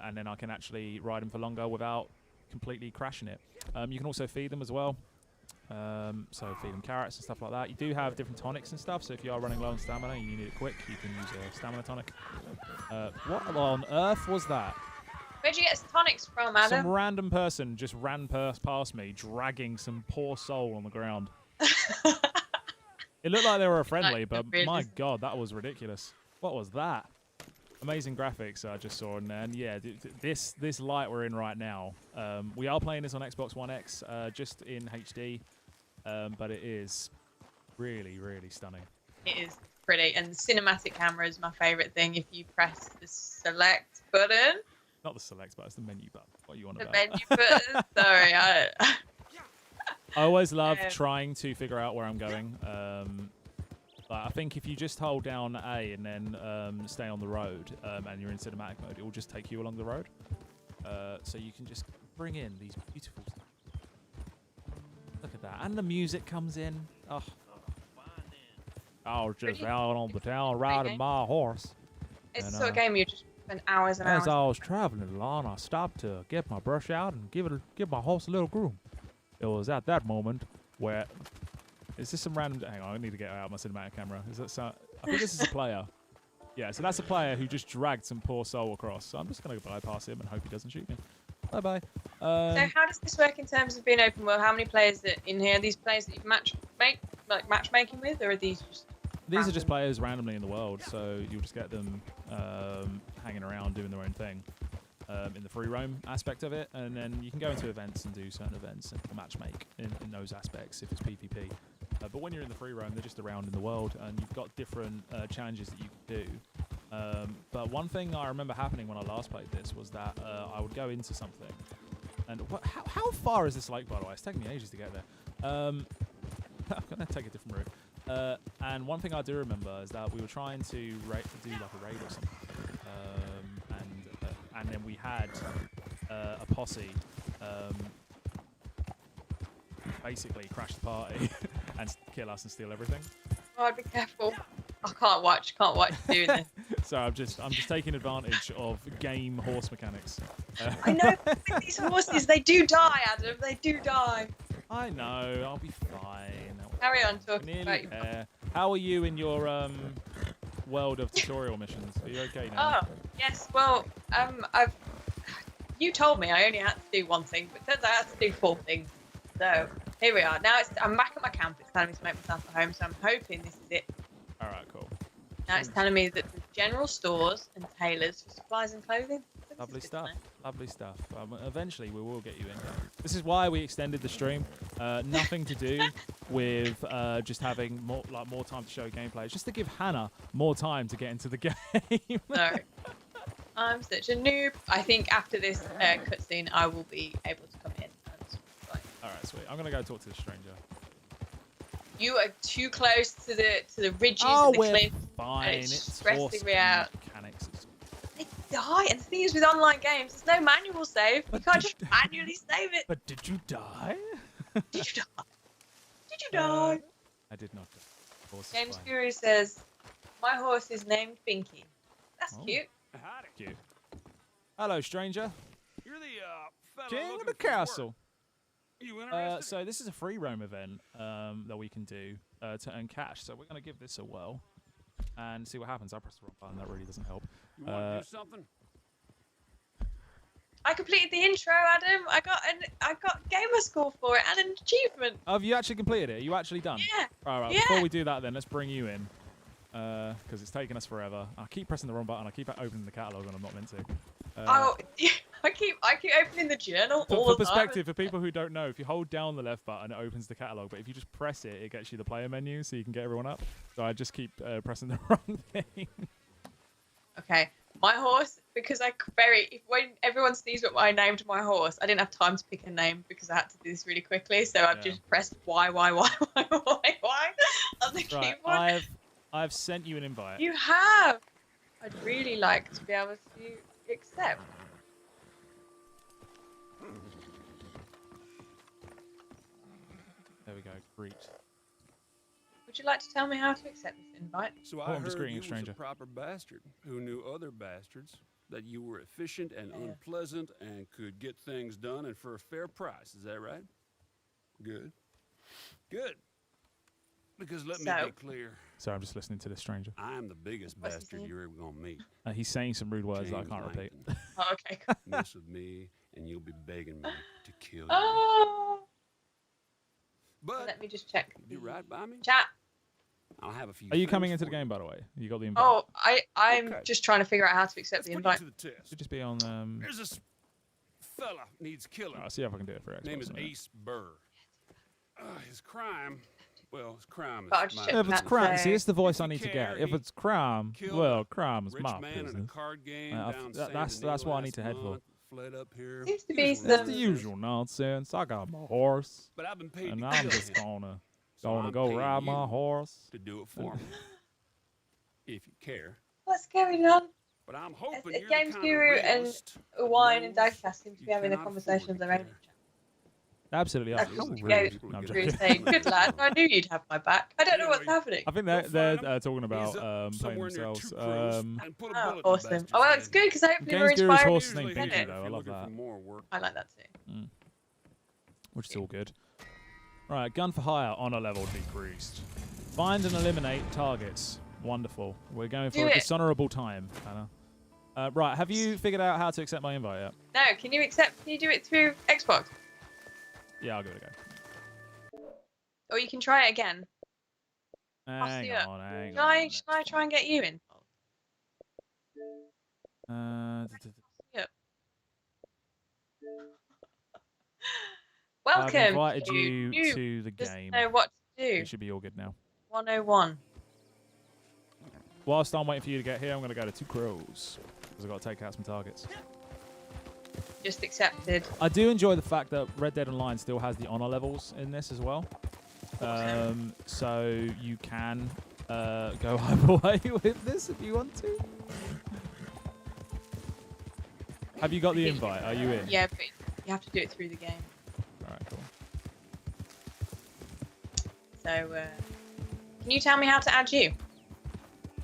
And then I can actually ride him for longer without completely crashing it. You can also feed them as well. So feed them carrots and stuff like that. You do have different tonics and stuff, so if you are running low on stamina and you need it quick, you can use a stamina tonic. What on earth was that? Where'd you get tonics from, Adam? Some random person just ran past me, dragging some poor soul on the ground. It looked like they were friendly, but my God, that was ridiculous. What was that? Amazing graphics I just saw in there, and yeah, this light we're in right now. We are playing this on Xbox One X, just in HD, but it is really, really stunning. It is pretty, and the cinematic camera is my favourite thing. If you press the select button, Not the select button, it's the menu button. What you want the about? menu button. Sorry, I always love trying to figure out where I'm going. Like I think if you just hold down A and then stay on the road and you're in cinematic mode, it will just take you along the road. So you can just bring in these beautiful. Look at that, and the music comes in. Oh, I was just out on the town riding my horse. It's And, the sort of game you just spend hours and hours. As I was traveling along, I stopped to get my brush out and give my horse a little groom. It was at that moment where. Is this some random? Hang on, I need to get out my cinematic camera. Is that so? I think this is a player. Yeah, so that's a player who just dragged some poor soul across. So I'm just gonna bypass him and hope he doesn't shoot me. Bye bye. So how does this work in terms of being open world? How many players are in here? Are these players that you matchmaking with, or are these just? These are just players randomly in the world, so you'll just get them hanging around doing their own thing in the free roam aspect of it, and then you can go into events and do certain events and matchmake in those aspects if it's PvP. But when you're in the free roam, they're just around in the world, and you've got different challenges that you can do. But one thing I remember happening when I last played this was that I would go into something, and how far is this lake, by the way? It's taking me ages to get there. I'm going to take a different route. And one thing I do remember is that we were trying to do like a raid or something, and then we had a posse basically crash the party and kill us and steal everything. Oh, I'd be careful. I can't watch doing this. So I'm just taking advantage of game horse mechanics. I know with these horses, they do die, Adam. They do die. I know. I'll be fine. Carry on talking Nearly about your... there. How are you in your world of tutorial missions? Are you okay now? Oh, yes. Well, I've you told me I only had to do one thing, but turns out I had to do 4 things. So here we are. Now I'm back at my camp. It's telling me to make myself a home, so I'm hoping this is it. All right, cool. Now it's telling me that the general stores and tailors for supplies and clothing. This Lovely is good to stuff. know. Lovely stuff. Eventually, we will get you in. This is why we extended the stream. Nothing to do with just having more time to show gameplay. It's just to give Hannah more time to get into the game. No. I'm such a noob. I think after this cutscene, I will be able to come in. All right, sweet. I'm gonna go talk to the stranger. You are too close to the ridges Oh, and the we're cliff. fine. and it's It's stressing me horse out. mechanics. It's They die, and the thing is with online games, there's no manual save. You But can't did just manually save it. But did you die? Did you die? Did you die? I did not die. Horse is James fine. Fury says, "My horse is named Binky." That's Oh. cute. Howdy. Thank you. Hello, stranger. You're the fella King of looking the for work. castle. You interested? So this is a free roam event that we can do to earn cash. So we're gonna give this a whirl and see what happens. I pressed the wrong button. That really doesn't help. You want to do something? I completed the intro, Adam. I got gamer score for it and an achievement. Have you actually completed it? Are you actually done? Yeah. All right. Yeah. Before we do that, then let's bring you in because it's taking us forever. I keep pressing the wrong button. I keep opening the catalog when I'm not meant to. Oh, I keep opening the journal all For the perspective, for people who don't know, if you hold down the left button, it opens the catalog. But if you just press it, it gets you the player menu, so you can get everyone up. So I just keep pressing the wrong thing. Okay, my horse, because when everyone sees what I named my horse, I didn't have time to pick a name because I had to do this really quickly. So I've Yeah. just pressed Y on the Right, keyboard. I've sent you an invite. You have. I'd really like to be able to accept. There we go. Greet. Would you like to tell me how to accept this invite? So Oh, I I'm just heard greeting you a was stranger. a proper bastard who knew other bastards, that you were efficient and Yeah. unpleasant and could get things done and for a fair price. Is that right? Good. Good. Because let me So- be clear, Sorry, I'm just listening to this stranger. I am the biggest What's his bastard name? you're ever gonna meet. He's saying some rude words that I James can't repeat. Langton. Oh, okay. Cool. Mess with me, and you'll be begging me to kill you. Oh. But Let me just check. you right by me? Chat. I'll have a few. Are you things coming into for the you. game, by the way? You got the invite? Oh, I'm Okay. just trying to figure out how to accept Let's the put invite. you to the test. Should just be on. There's this fella needs killing. I'll see if I can do it for Xbox. Name is in a minute. Ace Burr. His crime, well, his crime is But I'll just my check If it's that crime, say- see, it's the voice If I you need to care, get. If he it's crime, killed well, a crime is rich my man in a business. card game Uh, down that's San what I Diego need to head last for. month, Fled up here. Seems to Usual be That's the some- nonsense. usual nonsense. I got my horse, But I've been paid and to I'm kill just him, gonna so I'm go paying ride my you horse. to do it for me, if you care. What's going on? But I'm hoping Yes, you're James the kind Fury of and realist Wine that and knows Dagcast seem to you be having a cannot conversation of afford to their own. care. Absolutely. That's How just rude. James No, I'm Fury joking. saying, "Good lad, I knew you'd have my back." I don't know what's Anyway, happening. I think Go they're find him. talking about He's up playing somewhere near themselves. Two Crows, and put a Oh, bullet in the awesome. bastard's Oh, well, it's head. good because hopefully we're James Fury's inspired. horse is named Usually Binky, here Binky, though. if I you're love looking for that. more work. I like that too. Which is all good. Right, gun for hire, honor level decreased. Find and eliminate targets. Wonderful. We're going for Do a it. dishonorable time, Hannah. Right, have you figured out how to accept my invite yet? No, can you do it through Xbox? Yeah, I'll give it a go. Or you can try it again. Hang see it. on, hang Shall on. I try and get you in? I've Welcome. invited to you Noob to the Doesn't game. know what to do. It should be all good now. 101. Whilst I'm waiting for you to get here, I'm going to go to Two Crows. Because I've got to take out some targets. Just accepted. I do enjoy the fact that Red Dead Online still has the honor levels in this as well. So you can go either way with this if you want to. Have you got the invite? Are you in? Yeah, but you have to do it through the game. Alright, cool. So, can you tell me how to add you?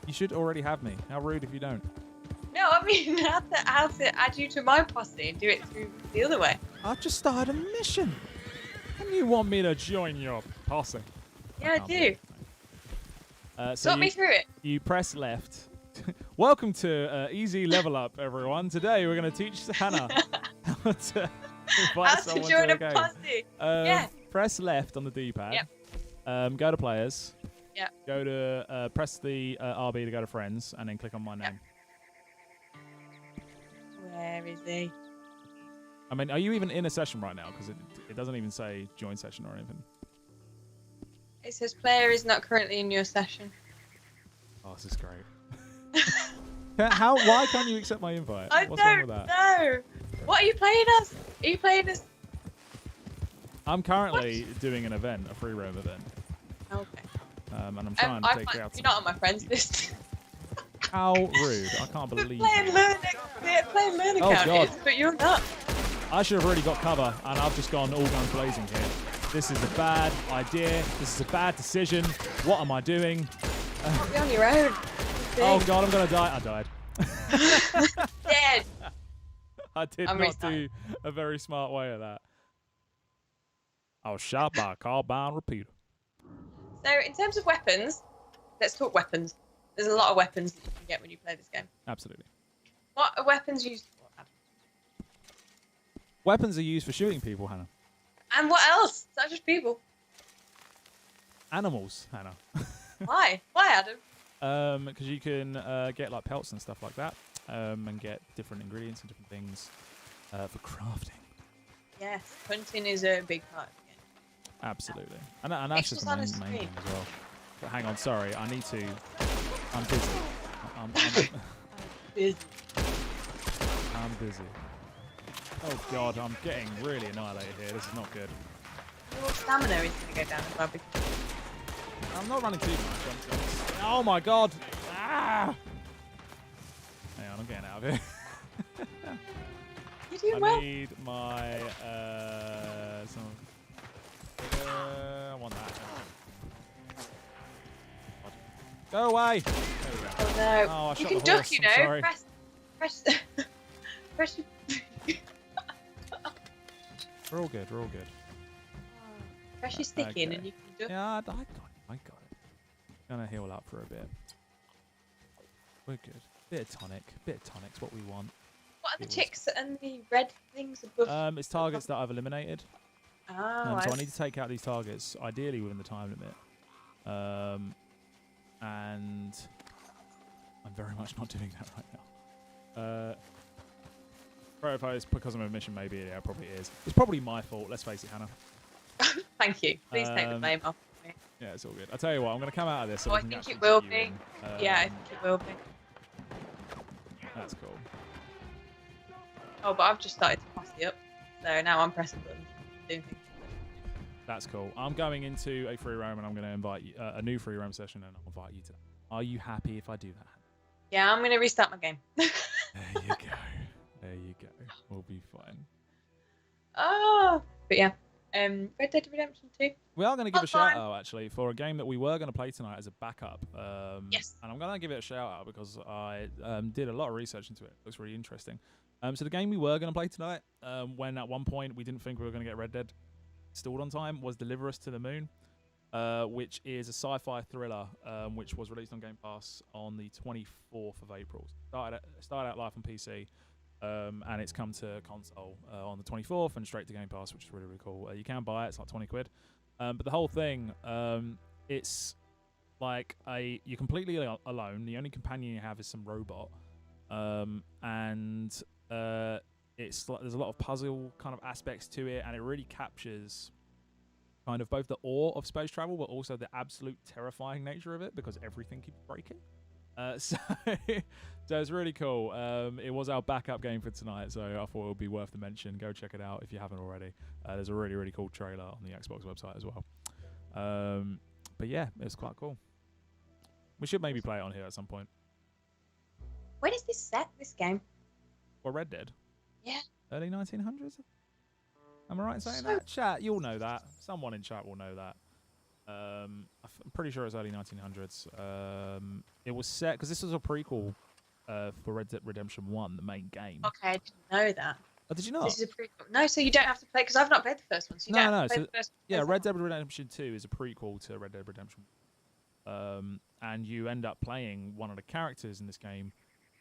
You should already have me. How rude if you don't. No, I mean how to add you to my posse and do it through the other way. I've just started a mission. And you want me to join your posse? Yeah, I can't do. believe it. So Talk me through it. you press left. Welcome to Easy Level Up, everyone. Today we're going to teach Hannah how to invite How to someone join to a a game. posse. Yeah. Press left on the D-pad. Yep. Go to players. Yep. Go to press the RB to go to friends, and then click on my name. Where is he? I mean, are you even in a session right now? Because it doesn't even say join session or anything. It says player is not currently in your session. Oh, this is great. Why can't you accept my invite? I What's wrong don't with that? know. What are you playing as? Are you playing as? I'm currently doing an event, a free roam event, Okay. and I'm trying to take you out. You're not on my friends list. How rude! I can't believe playing it. learn Oh, account God. is, but you're not. I should have already got cover, and I've just gone all guns blazing here. This is a bad idea. This is a bad decision. What am I doing? Be on your own. Oh God, I'm gonna die. I died. Dead. I did I'm not restarting. do a very smart way of that. I was shot by a carbine repeater. So in terms of weapons, let's talk weapons. There's a lot of weapons that you can get when you play this game. Absolutely. What are weapons used for? Weapons are used for shooting people, Hannah. And what else? It's not just people. Animals, Hannah. Why? Why, Adam? Because you can get like pelts and stuff like that, and get different ingredients and different things for crafting. Yes, hunting is a big part of the game. Absolutely, and that's just Pixels the on a main screen. thing as well. But hang on, sorry, I need to. I'm busy. I'm Busy. I'm busy. Oh God, I'm getting really annihilated here. This is not good. Your stamina is going to go down as well. Because I'm not running too much. Oh my God! Ah! Hang on, I'm getting out of here. you're doing I well. need my I want that. Go away! There we go. Oh no. Oh, I you shot can the duck, horse. you I'm know. sorry. Press. Press. We're all good. We're all good. Press your stick in Okay. and you can duck. Yeah, I got it. I got it. Gonna heal up for a bit. We're good. Bit of tonic's what we want. What are the It was- ticks and the red things above? It's targets that I've eliminated. Oh, So I need to take out these targets, ideally within the time limit. And I'm very much not doing that right now. Propose because I'm a mission, maybe. Yeah, it probably is. It's probably my fault. Let's face it, Hannah. Thank you. Please take the Um, blame off me. Yeah, it's all good. I tell you what, I'm going to come out of this. So Oh, we I can think actually it will get be. you in. Yeah, I think it will be. That's cool. Oh, but I've just started to posse up. So now I'm pressing buttons and doing things. That's cool. I'm going into a free roam and I'm going to invite you a new free roam session, and I'll invite you to. Are you happy if I do that? Yeah, I'm going to restart my game. There you go. There you go. We'll be fine. Oh, but yeah. Red Dead Redemption 2. We are going to give a That's shout fine. out actually for a game that we were going to play tonight as a backup. Yes. And I'm going to give it a shout out because I did a lot of research into it. It looks really interesting. So the game we were going to play tonight, when at one point we didn't think we were going to get Red Dead installed on time, was Deliver Us to the Moon, which is a sci-fi thriller, which was released on Game Pass on the 24th of April. Started out live on PC. And it's come to console on the 24th and straight to Game Pass, which is really, really cool. You can buy it; it's like 20 quid. But the whole thing, it's like you're completely alone. The only companion you have is some robot, and it's like, there's a lot of puzzle kind of aspects to it, and it really captures kind of both the awe of space travel, but also the absolute terrifying nature of it because everything keeps breaking. So it's really cool. It was our backup game for tonight, so I thought it would be worth the mention. Go check it out if you haven't already. There's a really, really cool trailer on the Xbox website as well. But yeah, it's quite cool. We should maybe play it on here at some point. When is this set, this game? Or Red Dead. Yeah. Early 1900s? Am I right in saying So- that? Chat, you'll know that. Someone in chat will know that. I'm pretty sure it's early 1900s. It was set because this was a prequel for Red Dead Redemption 1, the main game. Okay, I didn't know that. Oh, did you not? This is a prequel. No, so you don't have to play, because I've not played the first one, so you No, don't no, have to play so- the first one. Yeah, There's Red that. Dead Redemption 2 is a prequel to Red Dead Redemption. And you end up playing one of the characters in this game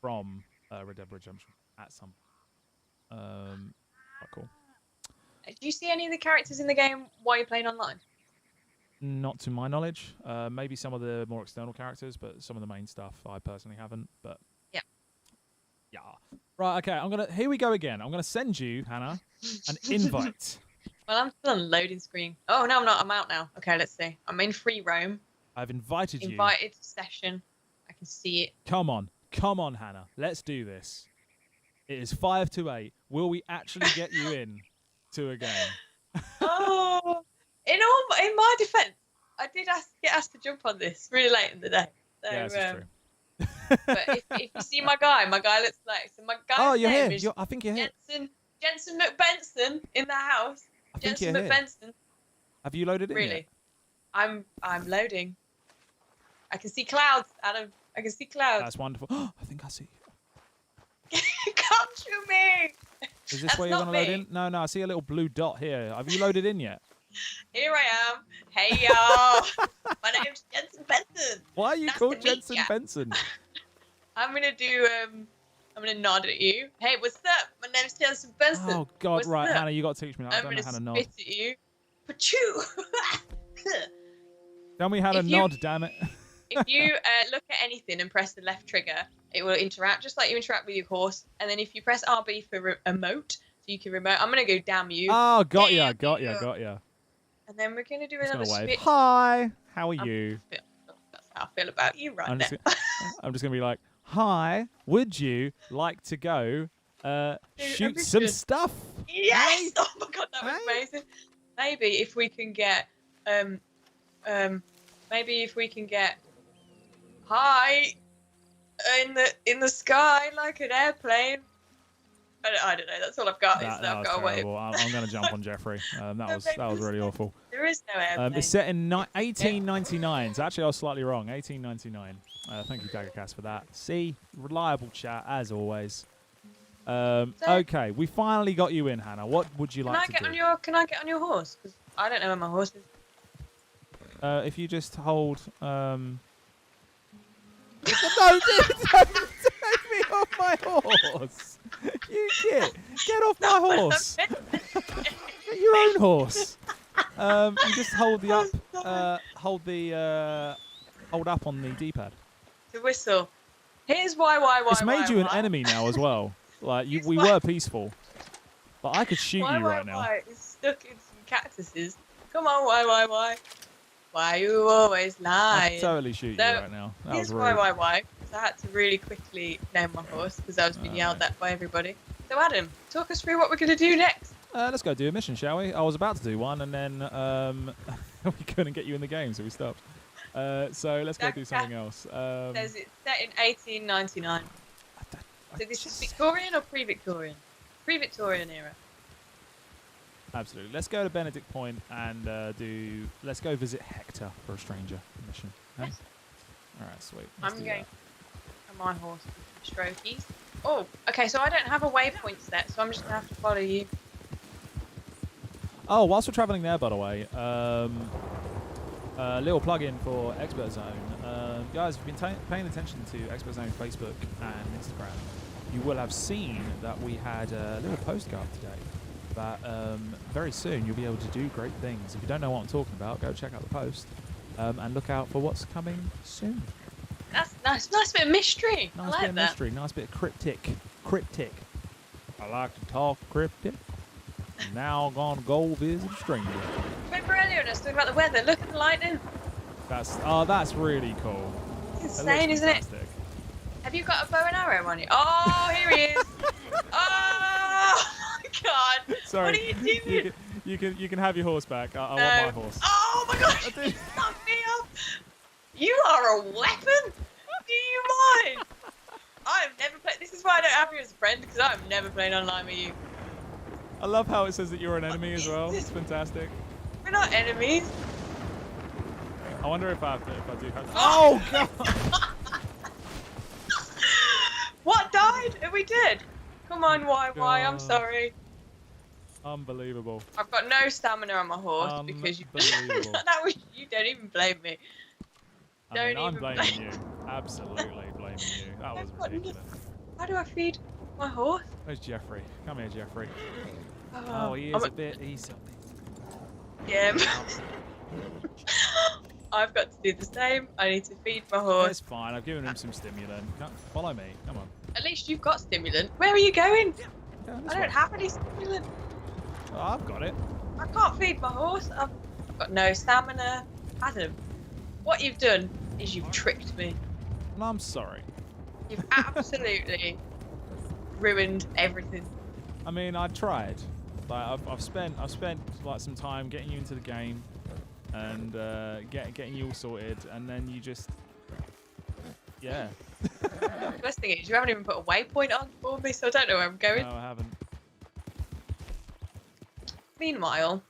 from Red Dead Redemption at some. Quite cool. Do you see any of the characters in the game while you're playing online? Not to my knowledge. Maybe some of the more external characters, but some of the main stuff I personally haven't. But Yeah. yeah. Right. Okay. Here we go again. I'm gonna send you, Hannah, an invite. Well, I'm still on loading screen. Oh no, I'm not. I'm out now. Okay, let's see. I'm in free roam. I've invited you. Invited to session. I can see it. Come on, Hannah. Let's do this. It is 5 to 8. Will we actually get you in to a game? Oh, in my defence, I did get asked to jump on this really late in the day. So, Yeah, this is true. but if you see my guy looks like my guy's Oh, you're name here. is I think you're here. Jensen McBenson in the house. I think Jensen you're here. McBenson. Have you loaded in Really? yet? I'm loading. I can see clouds, Adam. I can see clouds. That's wonderful. I think I see you. Come to me. Is this That's where you're not going to load me. in? No, I see a little blue dot here. Have you loaded in yet? Here I am. Hey y'all. My name's Jensen Benson. Why are you Nice called to meet Jensen ya. Benson? I'm gonna do I'm gonna nod at you. Hey, what's up? My name's Jensen Benson. Oh, God, What's right. up? Hannah, you got to teach me that. I I'm don't know gonna how to nod. spit at you. Pachoo! Tell me how to If you- nod, damn it. If you look at anything and press the left trigger, it will interact just like you interact with your horse. And then if you press RB for emote, so you can remote. I'm gonna go damn you. Oh, got ya. And then we're gonna do Just another gonna wave. spit. Hi, how are you? That's how I feel about you right I'm now. just, I'm just gonna be like, hi, would you like to go shoot some mission. stuff? Yes! Oh my god, that was Hey. amazing. Maybe if we can get high in the sky like an airplane. I don't know. That's all I've got. That I've was got a wave. terrible. I'm gonna jump on Jeffrey. That was really awful. There is no airplane. It's set in 1899. So actually, I was slightly wrong. 1899. Thank you, Daggercast, for that. See, reliable chat as always. Okay, we finally got you in, Hannah. What would you like to do? Can I get on your horse? Because I don't know where my horse is. If you just hold. No, dude, don't take me off my horse. You get off my horse. Get your own horse. You just hold the hold up on the D-pad. The whistle. Here's why. It's made you an why. enemy now as well. Like Here's we why. were peaceful, but I could shoot you right now. Why? It's stuck in some cactuses. Come on, why? Why you always I lying? could totally shoot you So, right now. That Here's was rude. why. So I had to really quickly name my horse because I was being yelled at by everybody. So Adam, talk us through what we're going to do next. Let's go do a mission, shall we? I was about to do one, and then we couldn't get you in the game, so we stopped. So let's go do something else. Says it's set in 1899. So this is Victorian or pre-Victorian? Pre-Victorian era. Absolutely. Let's go to Benedict Point and let's go visit Hector for a stranger mission. Okay? Yes. All right, sweet. Let's I'm do going that. on my horse with strokies. Oh, okay, so I don't have a waypoint set, so I'm just going to have to follow you. Oh, whilst we're traveling there, by the way, little plug-in for ExpertZone. Guys, if you've been paying attention to ExpertZone Facebook and Instagram, you will have seen that we had a little postcard today. That very soon you'll be able to do great things. If you don't know what I'm talking about, go check out the post and look out for what's coming soon. That's nice. Nice bit of mystery. Nice I like bit of that. mystery, nice bit of cryptic. I like to talk cryptic. Now I'm gonna go visit a stranger. Remember earlier when I was talking about the weather? Look at the lightning. That's really cool. It's That insane, looks isn't it? fantastic. Have you got a bow and arrow on you? Oh, here he is. Oh my god. Sorry. What are you doing? You can have your horse back. I No. want my horse. Oh my gosh. I do. You knocked me off. You are a weapon. Do you mind? I've never played. This is why I don't have you as a friend, because I've never played online with you. I love how it says that you're an enemy as well. It's fantastic. We're not enemies. I wonder if I do have. Oh god! What died? Are we dead? Come on, why? I'm God. sorry. Unbelievable. I've got no stamina on my horse because you. Unbelievable. That was you. Don't even blame me. I mean, Don't I'm even blaming blame- you. Absolutely blaming you. That was I've got ridiculous. How do I feed my horse? Where's Jeffrey? Come here, Jeffrey. Oh, he is a bit. He's a bit. Yeah. I've got to do the same. I need to feed my horse. It's fine. I've given him some stimulant. Follow me. Come on. At least you've got stimulant. Where are you going? Yeah, I don't have any stimulant. Oh, I've got it. I can't feed my horse. I've got no stamina. Adam, what you've done is you've tricked me. And I'm sorry. You've absolutely ruined everything. I mean, I tried. Like, I've spent like some time getting you into the game, and getting you all sorted, and then you just, yeah. The best thing is you haven't even put a waypoint on for me, so I don't know where I'm going. No, I haven't. Meanwhile,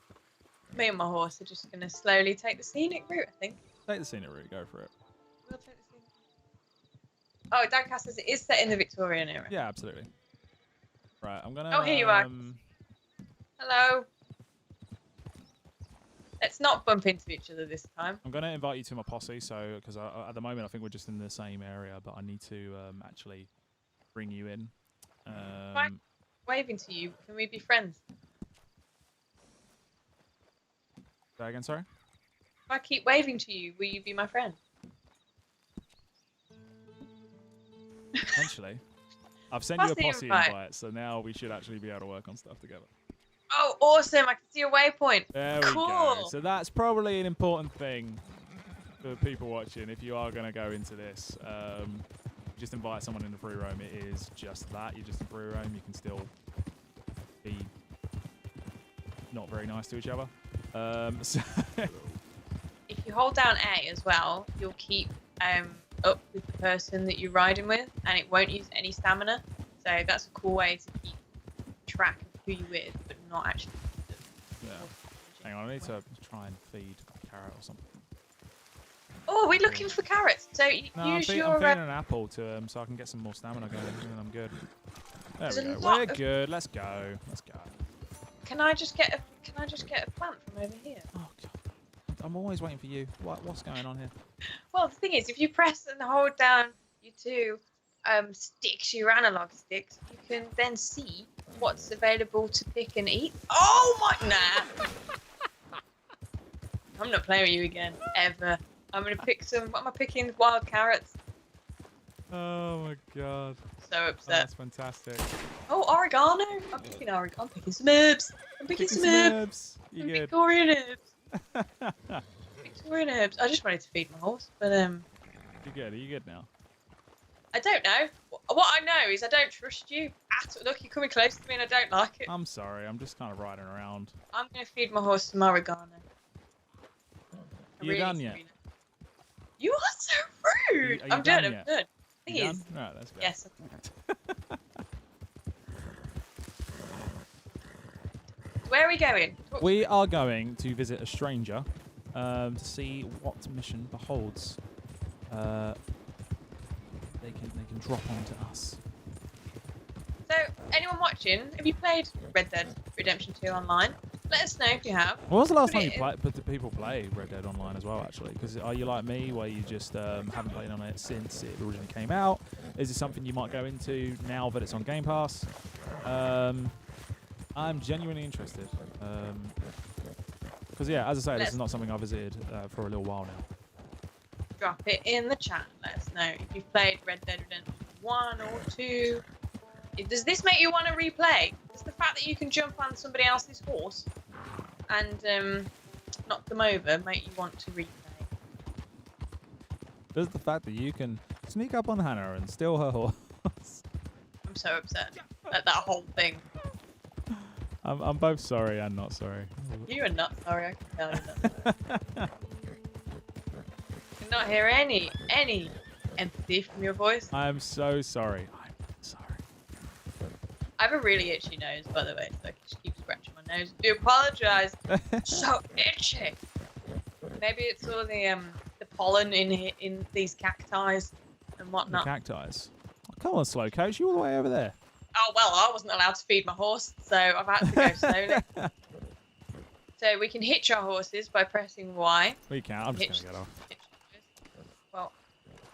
me and my horse are just going to slowly take the scenic route, I think. Take the scenic route. Go for it. We'll take the scenic route. Oh, Dancaster says it is set in the Victorian era. Yeah, absolutely. Right, I'm gonna. Oh, here you are. Hello. Let's not bump into each other this time. I'm gonna invite you to my posse, so because at the moment I think we're just in the same area, but I need to actually bring you in. I'm waving to you. Can we be friends? Say again, sorry. If I keep waving to you, will you be my friend? Potentially. I've sent you a posse invite, so now we should actually be able to work on stuff together. Oh, awesome! I can see a waypoint. There we go. So that's probably an important thing for people watching. If you are going to go into this, just invite someone in the free roam. It is just that. You're just in free roam. You can still be not very nice to each other. So If you hold down A as well, you'll keep up with the person that you're riding with, and it won't use any stamina. So that's a cool way to keep track of who you're with, but not actually. yeah. Hang on, I need to try and feed a carrot or something. Oh, we're looking for carrots. So No, use I'm your. feeding an apple to him so I can get some more stamina going, and I'm good. There There's we a go. lot We're of- good. Let's go. Let's go. Can I just get a plant from over here? Oh god, I'm always waiting for you. What's going on here? Well, the thing is, if you press and hold down your two sticks, your analog sticks, you can then see what's available to pick and eat. Oh my! Nah. I'm not playing with you again, ever. I'm gonna pick some. What am I picking? Wild carrots. Oh my god. So upset. That's fantastic. Oh, oregano. I'm picking oregano. I'm picking some herbs. I'm picking some herbs. You Some good? Victorian herbs. Victorian herbs. I just wanted to feed my horse, but You good? Are you good now? I don't know. What I know is I don't trust you at all. Look, you're coming close to me and I don't like it. I'm sorry. I'm just kind of riding around. I'm going to feed my horse some oregano. You done yet? You are so rude. Are you I'm done done. yet? I'm done. You Thing done? is, Right, let's go. yes. Where are we going? We are going to visit a stranger to see what mission beholds. They can drop onto us. So, anyone watching, have you played Red Dead Redemption 2 online? Let us know if you have. When was the last Put time it you played? But do people play Red Dead Online as well? Actually, because are you like me, where you just haven't played on it since it originally came out? Is it something you might go into now that it's on Game Pass? I'm genuinely interested. Because yeah, as I say, this is not something I visited for a little while now. Drop it in the chat. Let us know if you've played Red Dead Redemption 1 or 2. Does this make you want to replay? Does the fact that you can jump on somebody else's horse and knock them over make you want to replay? Does the fact that you can sneak up on Hannah and steal her horse? I'm so upset at that whole thing. I'm both sorry and not sorry. You are not sorry, I can tell you're not sorry. I cannot hear any empathy from your voice. I'm so sorry. I'm sorry. I have a really itchy nose, by the way, so I just keep scratching my nose. I do apologise. So itchy. Maybe it's all the pollen in these cacti and whatnot. Cacti. Oh, come on, slow coach. You all the way over there. Oh well, I wasn't allowed to feed my horse, so I've had to go slowly. So we can hitch our horses by pressing Y. We can't. I'm just gonna get off. Well,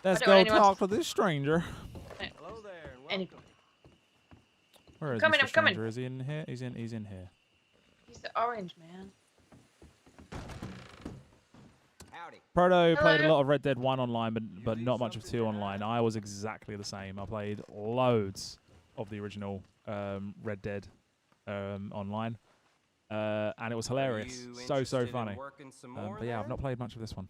Let's I don't go want anyone talk to this stranger. Hello there. any, Where is Coming, Mr. I'm coming. Stranger? Is he in here? He's in here. He's the orange man. Howdy. Proto played a Hello. lot of Red Dead 1 online, but not much of 2 online. I was exactly the same. I played loads of the original Red Dead online, and it was hilarious. You So interested in funny. working some more But yeah, I've there? not played much of this one,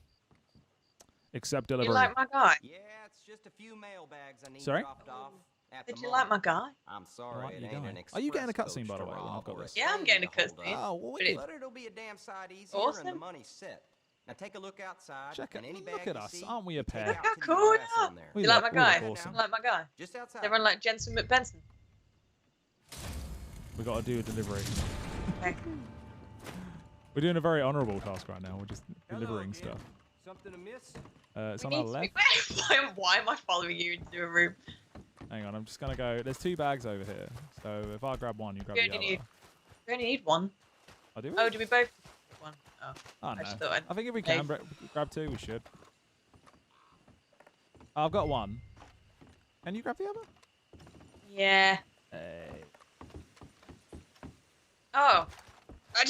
except You delivery. like my guy? Yeah, it's just a few mailbags I need Sorry? dropped off. At Did the you like my moment. guy? I'm I sorry, like it you ain't guy. an Are you getting a express cutscene, by the coach way, to when I've rob got or a this? Yeah, I'm train getting a to hold cutscene. up. Oh, wicked. But it'll be a damn sight easier Awesome. and the money's set. Now take a look outside. Check it. And any Look bag at you us. see, Aren't we a you take pair? Look out how to the cool we address are. on there. We You like my look guy? awesome. You like my guy? Just outside. Is everyone like Jensen McBenson? We got to do a delivery. Okay. We're doing a very honourable task right now. We're just Hello delivering again. stuff. Something amiss? It's We on our need to left. be- Why am I following you into a room? Hang on, I'm just gonna go. There's 2 bags over here. So if I grab one, you grab We the only other. need- We only need one. I do. Oh, do we both need one? Oh. Oh I no. just thought I'd I think if we say- can grab 2, we should. I've got one. Can you grab the other? Yeah. Hey. Oh. I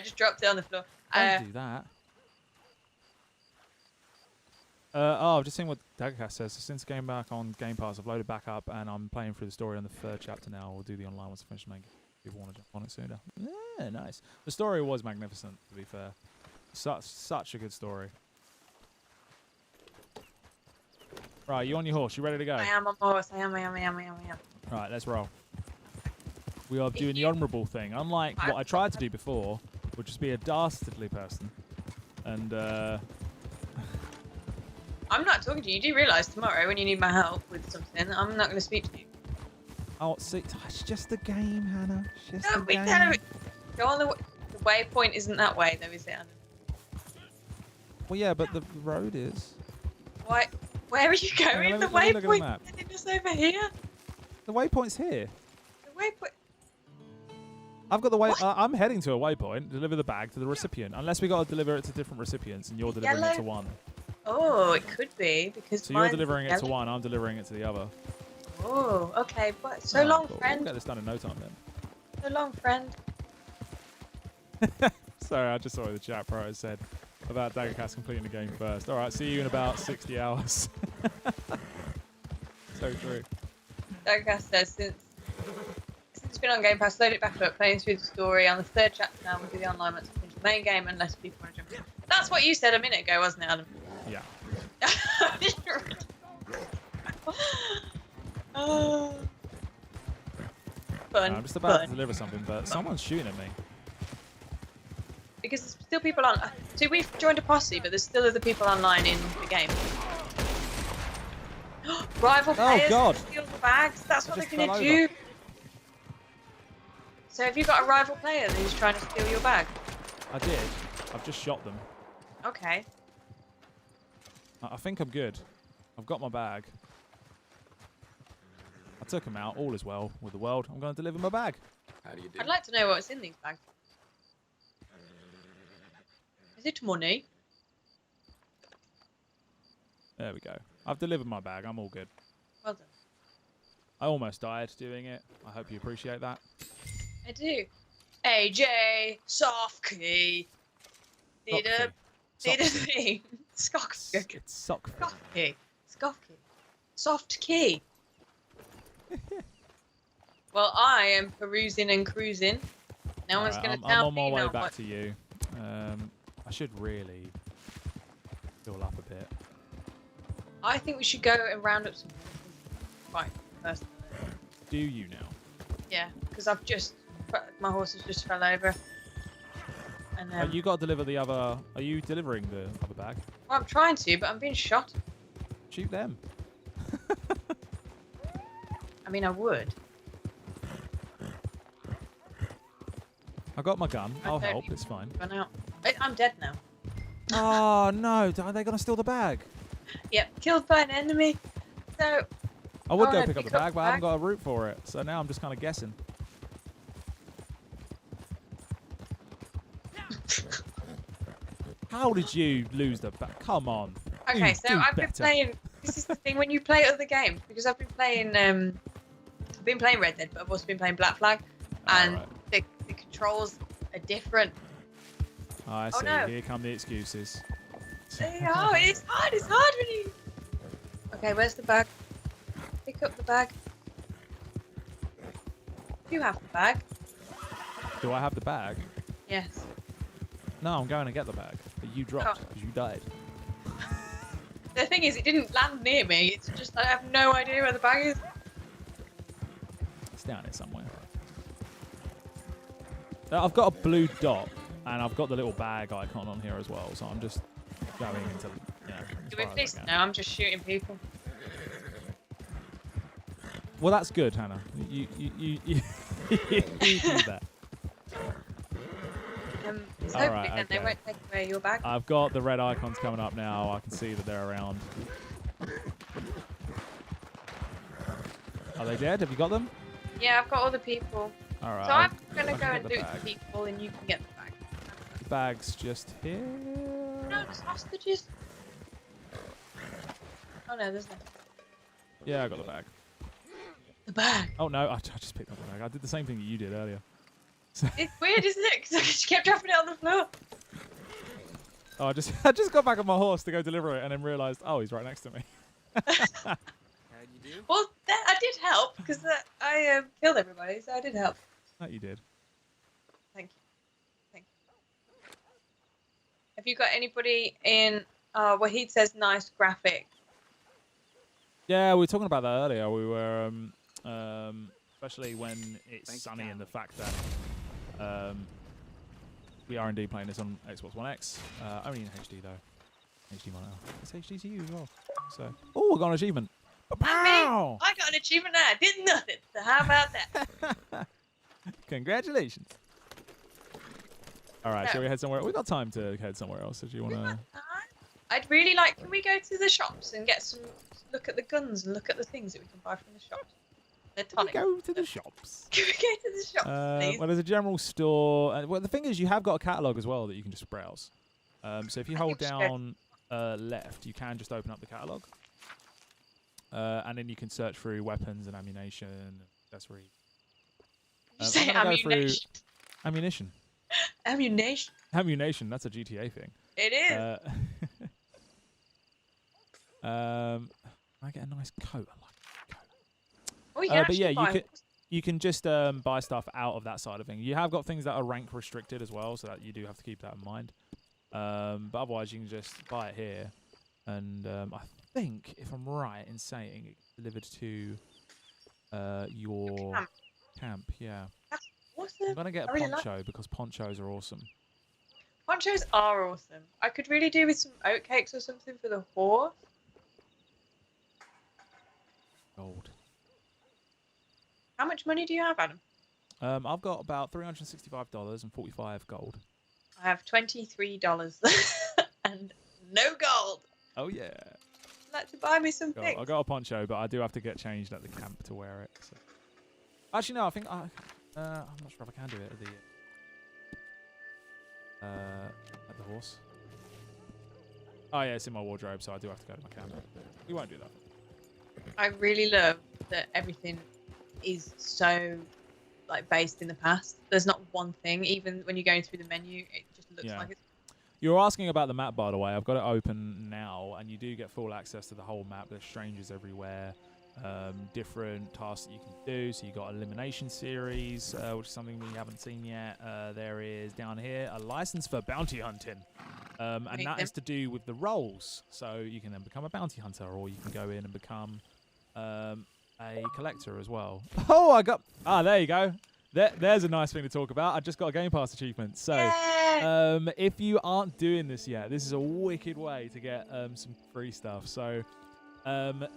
just dropped it on the floor. Don't do that. I've just seen what Daggercast says. Since the game back on Game Pass, I've loaded back up and I'm playing through the story on the 3rd chapter now. We'll do the online once I finish the main game. People want to jump on it sooner. Yeah, nice. The story was magnificent, to be fair. Such a good story. Right, you on your horse? You ready to go? I am on my horse. I am. Right, let's roll. We are doing the honourable thing. Unlike what I tried to do before, which is be a dastardly person. And, I'm not talking to you. You do realise tomorrow when you need my help with something, I'm not going to speak to you. oh, see, it's just a game, Hannah. It's just No, a we game. don't. Go on the waypoint isn't that way though, is it, Anna? Well, yeah, but the road is. Why? Where are you going? on, The let me look at the waypoint map. is just over here. The waypoint's here. The waypoint. I've got the way. What? I'm heading to a waypoint. Deliver the bag to the recipient. Unless we got to deliver it to different recipients, and you're delivering it to Yellow. one. Oh, it could be because. So you're mine's delivering it to yellow. one. I'm delivering it to the other. Oh, okay. But so Oh, long, cool. friend. We'll get this done in no time then. So long, friend. Sorry, I just saw the chat prior said about Daggercast completing the game first. All right, see you in about 60 hours. So true. Daggercast says since it's been on Game Pass, load it back up, playing through the story on the 3rd chapter now. We'll do the online once we finish the main game, unless people want to jump in. That's what you said a minute ago, wasn't it, Adam? Yeah. Oh. Fun. I'm just about fun. to deliver something, but someone's shooting at me. Because there's still people on. See, we've joined a posse, but there's still other people online in the game. Rival players God. steal the bags. That's what I they're just going fell to do. So have you got a rival player who's trying to steal your bag? I did. I've just shot them. Okay. I think I'm good. I've got my bag. I took him out. All is well with the world. I'm going to deliver my bag. How do you do? I'd like to know what's in these bags. Is it money? There we go. I've delivered my bag. I'm all good. Well done. I almost died doing it. I hope you appreciate that. I do. AJ, soft key. Need a thing. Scock. It's sock. Soft key. Soft key. Soft key. Well, I am perusing and cruising. No one's going to I'm tell on my me way now back what. to you. I should really fill up a bit. I think we should go and round up some right first. Do you now? Yeah, because I've just my horse has just fell over. And You got to deliver the other. Are you delivering the other bag? well, I'm trying to, but I'm being shot. Shoot them. I mean, I would. I got my gun. I I'll don't help. even It's fine. Run out. I'm dead now. Oh no! Are they gonna steal the bag? Yep, killed by an enemy. So I would go wanna pick up the bag, but I haven't got a route for it. So now I'm just kind of guessing. How did you lose the bag? Come on. okay, You so do I've been better. playing. This is the thing when you play other games because I've been playing. I've been playing Red Dead, but I've also been playing Black Flag, and Alright. the controls are different. I Oh, see. no. Here come the excuses. Oh, it's hard. It's hard when you. Okay, where's the bag? Pick up the bag. You have the bag. Do I have the bag? Yes. No, I'm going to get the bag. But you dropped because you died. The thing is, it didn't land near me. It's just I have no idea where the bag is. It's down here somewhere. I've got a blue dot, and I've got the little bag icon on here as well. So I'm just going into, as Do we far as I please? can. No, I'm just shooting people. Well, that's good, Hannah. You do that. So All hopefully right, then they okay. won't take away your bag. I've got the red icons coming up now. I can see that they're around. Are they dead? Have you got them? Yeah, I've got other people. All right. So I'm I gonna can go get and the loot bag. the people, and you can get the bag. The bag's just here. No, there's hostages. Oh no, there's no. Yeah, I got the bag. The bag. Oh no, I just picked up the bag. I did the same thing that you did earlier. It's weird, isn't it? Because I just kept dropping it on the floor. Oh, I just got back on my horse to go deliver it, and then realised, oh, he's right next to me. How'd you do? Well, I did help because I killed everybody, so I did help. That you did. Thank you. Thank you. Have you got anybody in? Wahid says nice graphic. Yeah, we were talking about that earlier. We were, especially when it's Thank you sunny, and kindly. the fact that we are indeed playing this on Xbox One X, only in HD though. HD monitor. It's HD to you as well. So, oh, I got an achievement. Pow! I got an achievement there. I did nothing. So how about that? Congratulations. All right, No. shall we head somewhere? We got time to head somewhere else. If you want to. I'd really like. Can we go to the shops and get some? Look at the guns and look at the things that we can buy from the shops. They're tonic. Go to the shops. Can we go to the shops, please? Well, there's a general store. Well, the thing is, you have got a catalog as well that you can just browse. So if you I hold think so. down left, you can just open up the catalog, and then you can search through weapons and ammunition, and accessories. You say I'm gonna go through ammunition. ammunition. Ammunition. Ammunition. That's a GTA thing. It is. I get a nice coat. I like that coat. Oh, you can but yeah, actually buy. you can just buy stuff out of that side of thing. You have got things that are rank restricted as well, so that you do have to keep that in mind. But otherwise, you can just buy it here. And I think, if I'm right in saying, it's delivered to your camp. Yeah. Awesome. I'm going to get a I really like poncho because ponchos are awesome. Ponchos are awesome. I could really do with some oatcakes or something for the horse. Gold. How much money do you have, Adam? I've got about $365 and 45 gold. I have $23 and no gold. Oh, yeah. Would you like to buy me some things? I got a poncho, but I do have to get changed at the camp to wear it. So. Actually, no, I think I'm not sure if I can do it at the horse. Oh yeah, it's in my wardrobe, so I do have to go to my camp. We won't do that. I really love that everything is so like based in the past. There's not one thing, even when you're going through the menu, it just looks Yeah. like it's. You were asking about the map, by the way. I've got it open now, and you do get full access to the whole map. There's strangers everywhere, different tasks that you can do. So you got elimination series, which is something we haven't seen yet. There is down here a license for bounty hunting, and that is to do with the roles. So you can then become a bounty hunter, or you can go in and become a collector as well. Oh, there you go. There's a nice thing to talk about. I just got a Game Pass achievement. So, if you aren't doing this yet, this is a wicked way to get some free stuff. So,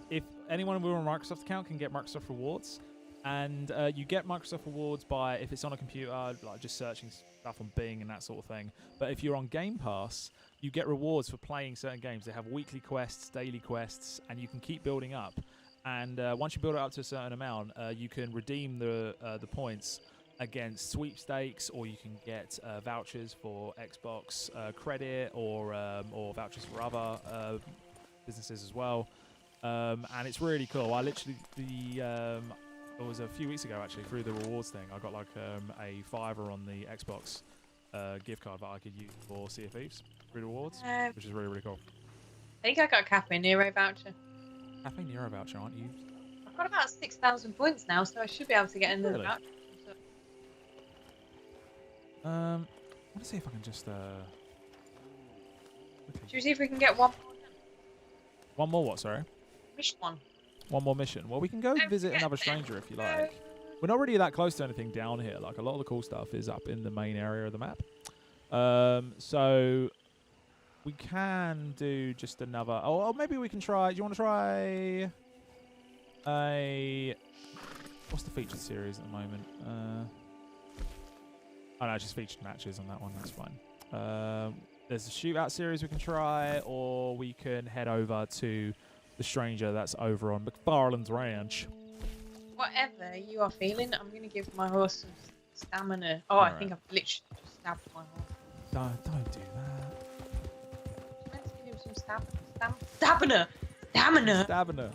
if anyone with a Microsoft account can get Microsoft rewards, and you get Microsoft rewards by if it's on a computer, like just searching stuff on Bing and that sort of thing. But if you're on Game Pass, you get rewards for playing certain games. They have weekly quests, daily quests, and you can keep building up. And once you build it up to a certain amount, you can redeem the points against sweepstakes, or you can get vouchers for Xbox credit, or vouchers for other businesses as well. And it's really cool. I literally it was a few weeks ago actually through the rewards thing. I got like a $5 on the Xbox gift card that I could use for Sea of Thieves through rewards, I which is really, really cool. think I got a Cafe Nero voucher. Cafe Nero voucher, aren't you? I've got about 6,000 points now, so I should be able to get another Really? voucher. I want to see if I can just Should we see if we can get one more one more what? Sorry, mission one? one more mission. Well, we can go Don't visit forget another them. stranger if you like. We're not really that close to anything down here. Like a lot of the cool stuff is up in the main area of the map. So we can do just another. Oh, maybe we can try. Do you want to try a? What's the featured series at the moment? Oh no, just featured matches on that one. That's fine. There's a shootout series we can try, or we can head over to the stranger that's over on McFarland's Ranch. Whatever you are feeling, I'm going to give my horse some stamina. Oh, I Alright. think I've literally just stabbed my horse. Don't do that. I meant to give him some stamina. Stamina! Stamina.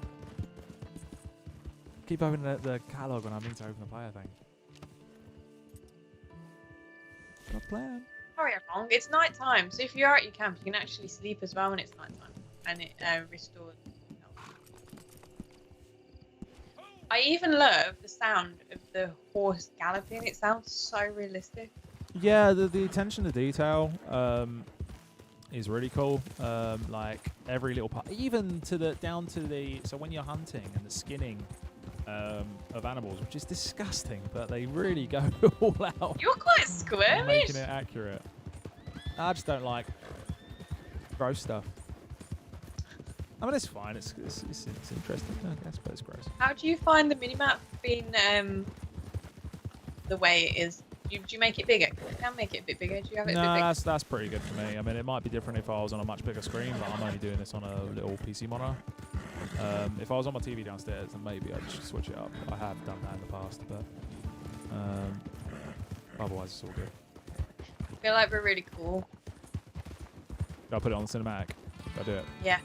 Keep opening the catalog when I mean to open the player thing. Got a plan. Sorry, I'm wrong. It's night time, so if you're at your camp, you can actually sleep as well when it's night time, and it restores health. I even love the sound of the horse galloping. It sounds so realistic. Yeah, the attention to detail is really cool. Like every little part, even to the down to the so when you're hunting and the skinning of animals, which is disgusting, but they really go all out. You're quite on squirmish. making it accurate. I just don't like gross stuff. I mean, it's fine. It's interesting, I guess, but it's gross. How do you find the minimap being the way it is? Do you make it bigger? You can make it a bit bigger. Do you have it a bit No, bigger? that's pretty good for me. I mean, it might be different if I was on a much bigger screen, but I'm only doing this on a little PC monitor. If I was on my TV downstairs, then maybe I'd just switch it up. I have done that in the past, but otherwise it's all good. I feel like we're really cool. Gotta put it on the cinematic. Gotta do it. Yeah.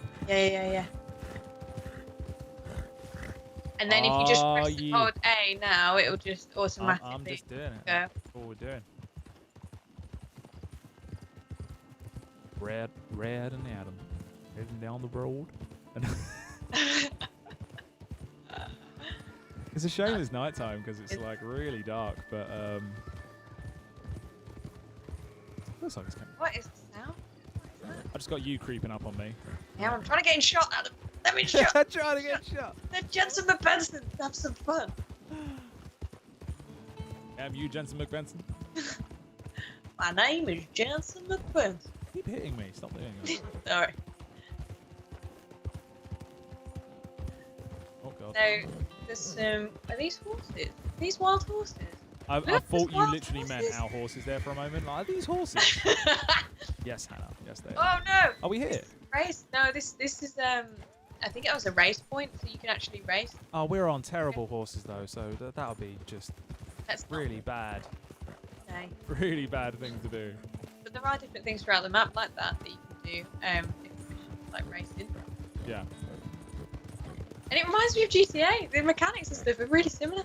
And then if you just Oh, press the hold A now, it'll just automatically I'm just doing it. go. That's all we're doing. Red and Adam heading down the road. It's a shame it's nighttime because it's like really dark, but looks like it's coming. What is this now? I just got you creeping up on me. Yeah, I'm trying to get in shot, Adam. Let me shot. Trying to get shot. The Jensen McBenson. Have some fun. Am you Jensen McBenson? My name is Jensen McBenson. Keep hitting me. Stop doing it. Sorry. Oh god. So there's some. Are these horses? These wild horses? I Look, thought there's you wild literally meant horses. our horses there for a moment. Like, are these horses? Yes, Hannah. Yes, they are. Oh no! Are we here? Race? No, this is I think it was a race point, so you can actually race. Oh, we're on terrible horses though, so that'll be just That's not really bad. okay. Really bad thing to do. But there are different things throughout the map like that you can do. Different missions like racing. Yeah. And it reminds me of GTA. The mechanics and stuff are really similar.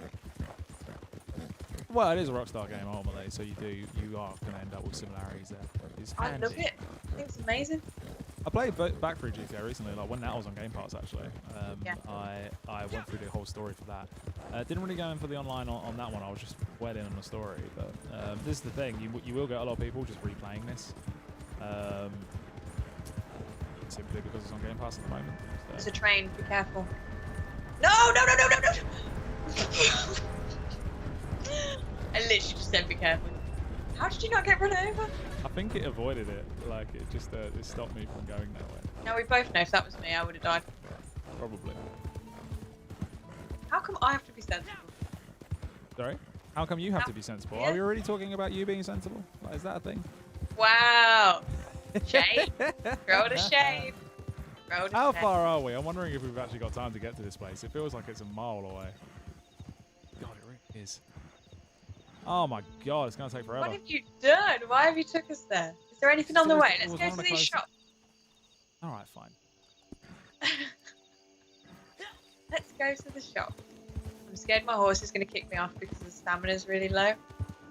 Well, it is a Rockstar game ultimately, so you are going to end up with similarities there. It's I love handy. it. I think it's amazing. I played back through GTA recently, like when that was on Game Pass actually. Yeah. I went through the whole story for that. Didn't really go in for the online on that one. I was just well in on the story. But this is the thing: you will get a lot of people just replaying this, simply because it's on Game Pass at the moment. It's So. a train. Be careful. No! I literally just said be careful. How did you not get run over? I think it avoided it. Like it just it stopped me from going that way. Now we both know if that was me, I would have died. Probably. How come I have to be sensible? Sorry. How come you have to be sensible? Yeah. Are we already talking about you being sensible? Like, is that a thing? Wow. Shade. Throw the shade. Throw the How shade. far are we? I'm wondering if we've actually got time to get to this place. It feels like it's a mile away. God, it really is. Oh my god, it's going to take forever. What have you done? Why have you took us there? Is there anything on the way? Let's go to these shops. Alright, fine. Let's go to the shop. I'm scared my horse is going to kick me off because the stamina's really low.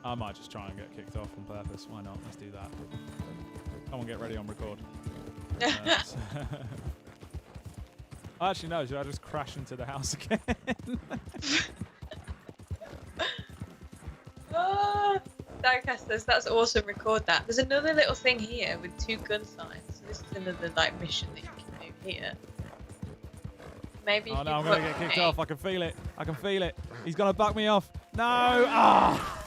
I might just try and get kicked off on purpose. Why not? Let's do that. Come on, get ready on record. Actually, no. Should I just crash into the house again? Oh, Diecasters, that's awesome. Record that. There's another little thing here with 2 gun signs. So this is another like mission that you can do here. Maybe. Oh if no, you I'm gonna put get kicked a- off. I can feel it. I can feel it. He's gonna buck me off. No! Ah!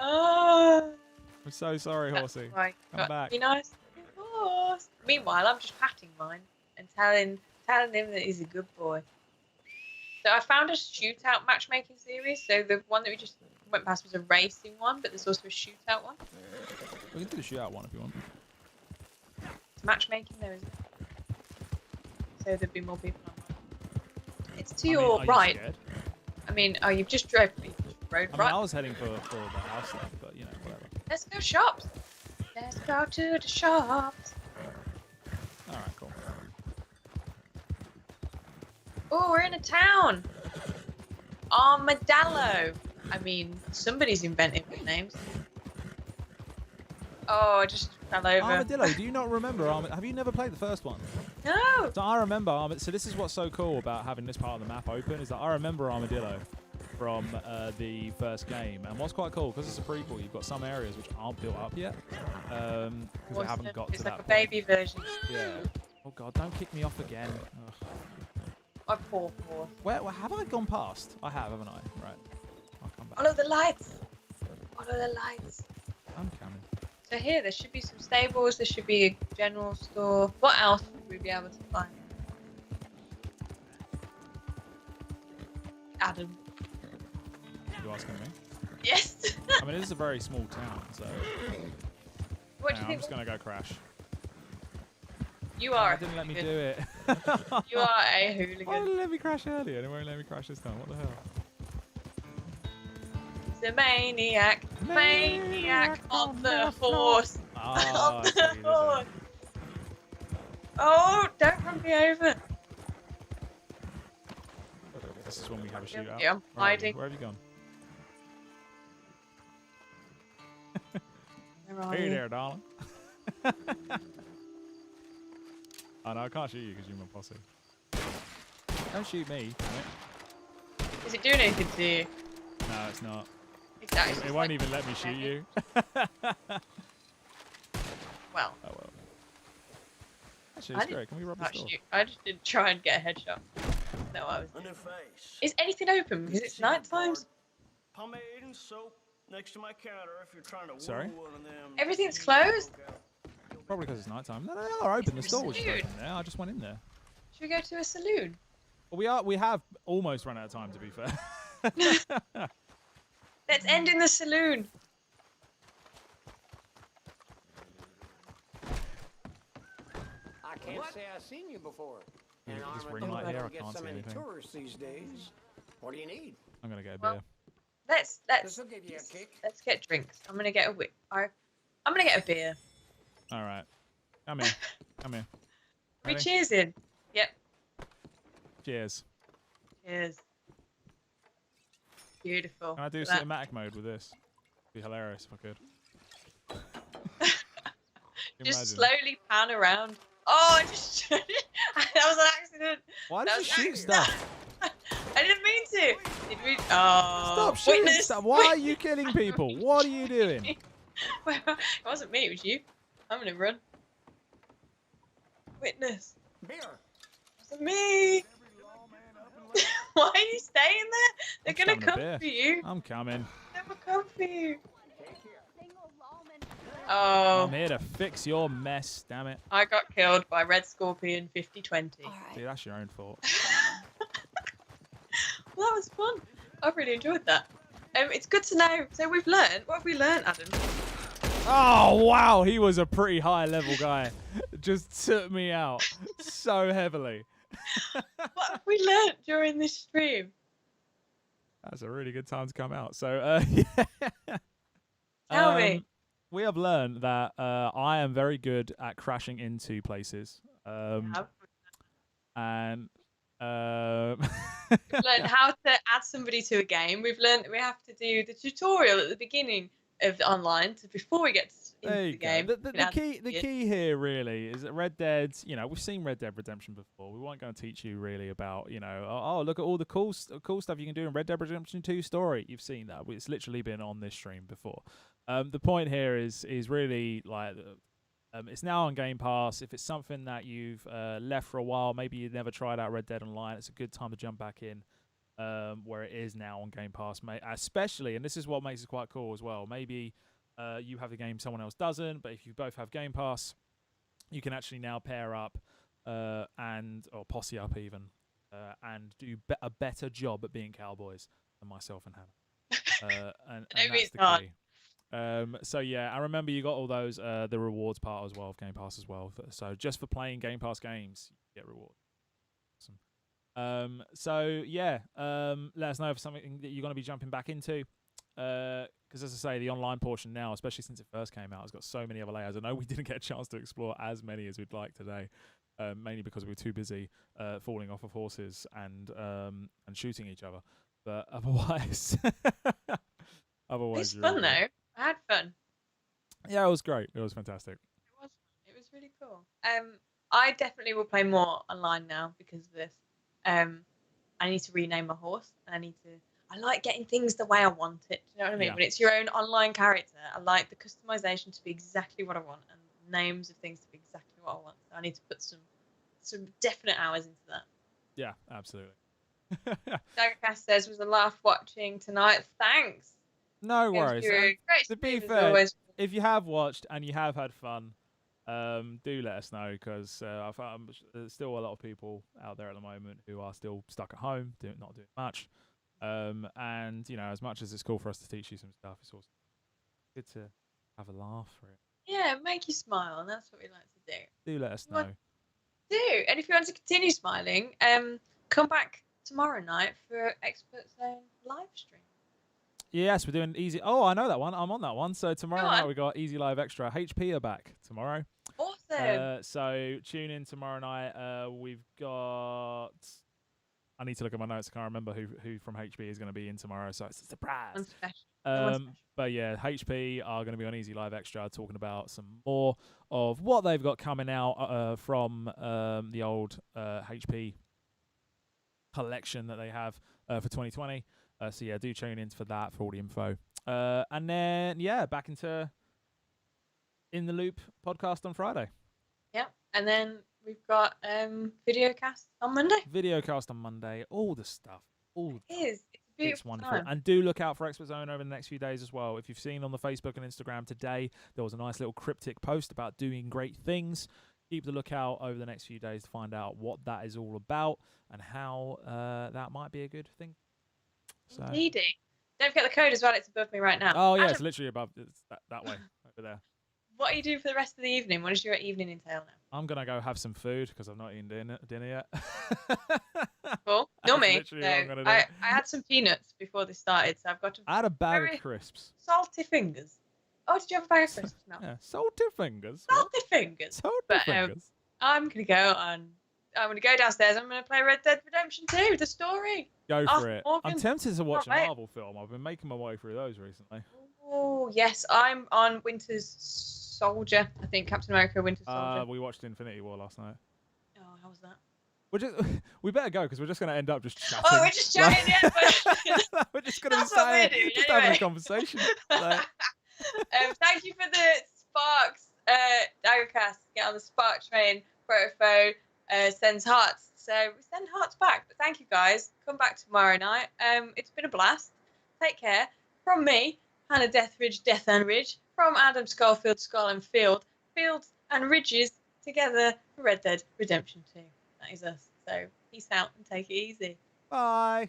Oh. I'm so sorry, horsey. Right. Come back. Be nice. Horse. Meanwhile, I'm just patting mine and telling him that he's a good boy. So I found a shootout matchmaking series. So the one that we just went past was a racing one, but there's also a shootout one. We can do the shootout one if you want. It's matchmaking there, isn't it? So there'd be more people online. It's to your are you right. scared? I mean, oh, you've just drove me. Road I mean, right. I was heading for the house then, but you know, whatever. Let's go shops. Let's go to the shops. All right, cool. Oh, we're in a town. Armadillo. I mean, somebody's invented good names. Oh, I just fell over. Armadillo. Do you not remember? Have you never played the first one? No. So I remember. So this is what's so cool about having this part of the map open is that I remember Armadillo from the first game, and what's quite cool because it's a prequel. You've got some areas which aren't built up yet because they haven't got It's to like that a point. baby version. Yeah. Oh god, don't kick me off again. Ugh. My poor horse. Where have I gone past? I have, haven't I? Right. I'll come back. Follow the lights. Follow the lights. I'm coming. So here, there should be some stables. There should be a general store. What else would we be able to find? Adam. You asking me? Yes. I mean, this is a very small town, so What do you I'm think? just gonna go crash. You are. Oh, it didn't let me do it. You are a Why hooligan. did it let me crash earlier? And it won't let me crash this time. What the hell? He's a maniac. Maniac on the horse. Ah, On I see the what you're horse. saying. Oh, don't run me over. This is when we have a shootout. Yeah, I'm Where are you? hiding. Where have you gone? Where are Hey you? there, darling. Oh no, I can't shoot you because you're my posse. Don't shoot me, damn it. Is it doing anything to you? No, it's not. It's actually It won't even let me shoot you. Well, Oh well. Actually, I it's didn't great. Can we rob the not store? shoot. I just didn't try and get a headshot. No, I was. A new face. Is anything open? Because it's night times. Pomade and soap next to my counter if you're trying to Sorry? woo one of them. Everything's closed? Probably because it's night time. No, they are open. The It's store was just weird. open there. I just went in there. Should we go to a saloon? Well, we have almost run out of time, to be fair. Let's end in the saloon. I can't say I've seen you before. Yeah, And this Armadillo ring light here, I don't get can't so see many anything. tourists these days. What do you need? I'm gonna get a Well, beer. Let's This'll give you a kick. let's get drinks. I'm gonna get a I'm gonna get a beer. All right. Come here. Come here. We Ready? cheers in. Yep. Cheers. Cheers. Beautiful. Can I do Look at that. cinematic mode with this? Be hilarious if I could. Just Imagine. slowly pan around. Oh, I just that was an accident. Why That did you was an shoot accident. stuff? I didn't mean to. Did we? Oh. Stop shooting Witness. stuff. Why are you killing people? What are you doing? It wasn't me. It was you. I'm gonna run. Witness. Beer. It wasn't me. Why are you staying there? They're I'm just gonna having a come beer. for you. I'm coming. They will come for you. I'm Oh, here to fix your mess, damn it. I got killed by Red Scorpion 5020. Dude, that's your own fault. Well, that was fun. I really enjoyed that. It's good to know. So we've learned. What have we learned, Adam? Oh, wow. He was a pretty high level guy. Just took me out so heavily. What have we learned during this stream? That's a really good time to come out. So, yeah. Tell me. We have learned that I am very good at crashing into places. Yeah. And We've learned how to add somebody to a game. We've learned that we have to do the tutorial at the beginning of the online before we get into There you the go. game. The key here really is that Red Dead. You know, we've seen Red Dead Redemption before. We won't go and teach you really about, you know, oh look at all the cool stuff you can do in Red Dead Redemption 2 story. You've seen that. It's literally been on this stream before. The point here is really like. It's now on Game Pass. If it's something that you've left for a while, maybe you never tried out Red Dead Online, it's a good time to jump back in where it is now on Game Pass. Especially, and this is what makes it quite cool as well, maybe you have the game, someone else doesn't, but if you both have Game Pass, you can actually now pair up or posse up even and do a better job at being cowboys than myself and Hannah. And that's the key. So yeah, I remember you got all those the rewards part as well of Game Pass as well. So just for playing Game Pass games, you get rewards. Awesome. So yeah, let us know if something that you're going to be jumping back into. Because as I say, the online portion now, especially since it first came out, has got so many other layers. I know we didn't get a chance to explore as many as we'd like today, mainly because we were too busy falling off of horses and shooting each other. But otherwise, It's fun though. I had fun. Yeah, it was great. It was fantastic. It was really cool. I definitely will play more online now because of this. I need to rename my horse, and I like getting things the way I want it. Do you know what I mean? Yeah. When it's your own online character, I like the customization to be exactly what I want, and the names of things to be exactly what I want. So I need to put some definite hours into that. Yeah, absolutely. Daggercast says, was a laugh watching tonight. Thanks. No worries. Great To be stream as fair, always. if you have watched and you have had fun, do let us know, because I found there's still a lot of people out there at the moment who are still stuck at home, not doing much. And you know, as much as it's cool for us to teach you some stuff, it's also good to have a laugh for it. Yeah, make you smile, and that's what we like to do. Do let us know. And if you want to continue smiling, come back tomorrow night for ExpertZone live stream. Yes, we're doing easy. Oh, I know that one. I'm on that one. So tomorrow Go night on. we got Easy Live Extra. HP are back tomorrow. Awesome. So tune in tomorrow night. We've got. I need to look at my notes. I can't remember who from HP is going to be in tomorrow. So it's a surprise. One special. But yeah, HP are going to be on Easy Live Extra, talking about some more of what they've got coming out from the old HP collection that they have for 2020. So yeah, do tune in for that for all the info. And then yeah, back into In the Loop podcast on Friday. Yeah, and then we've got video cast on Monday. Video cast on Monday. All the stuff. It's a beautiful It's wonderful. time. And do look out for ExpertZone over the next few days as well. If you've seen on the Facebook and Instagram today, there was a nice little cryptic post about doing great things. Keep the lookout over the next few days to find out what that is all about and how that might be a good thing. So. Indeedy. Don't forget the code as well. It's above me right now. Oh yeah, Adam, it's literally above. It's that way over there. what are you doing for the rest of the evening? What does your evening entail now? I'm gonna go have some food because I've not eaten dinner yet. Cool. That's Not me. literally what I'm gonna do. I had some peanuts before this started, so I've got I had a bag very of crisps. salty fingers. Oh, did you have a bag of crisps? No. Yeah, salty fingers. Salty fingers. Salty But, fingers. I'm gonna go downstairs. I'm gonna play Red Dead Redemption 2, the story. Go Oh, for it. Morgan. I'm tempted to watch a Alright. Marvel film. I've been making my way through those recently. Oh yes, I'm on Winter's Soldier. I think Captain America: Winter Soldier. We watched Infinity War last night. Oh, how was that? We better go because we're just going to end up just chatting. Oh, we're just chatting, yeah. But We're just going to be That's what we're saying, doing, just having a anyway. conversation. Like, thank you for the sparks, Daggercast. Get on the spark train. Protofo sends hearts, so we send hearts back. But thank you guys. Come back tomorrow night. It's been a blast. Take care. From me, Hannah Deathridge, Death and Ridge. From Adam Schofield, Skull and Field. Fields and Ridges together for Red Dead Redemption 2. That is us. So peace out and take it easy. bye.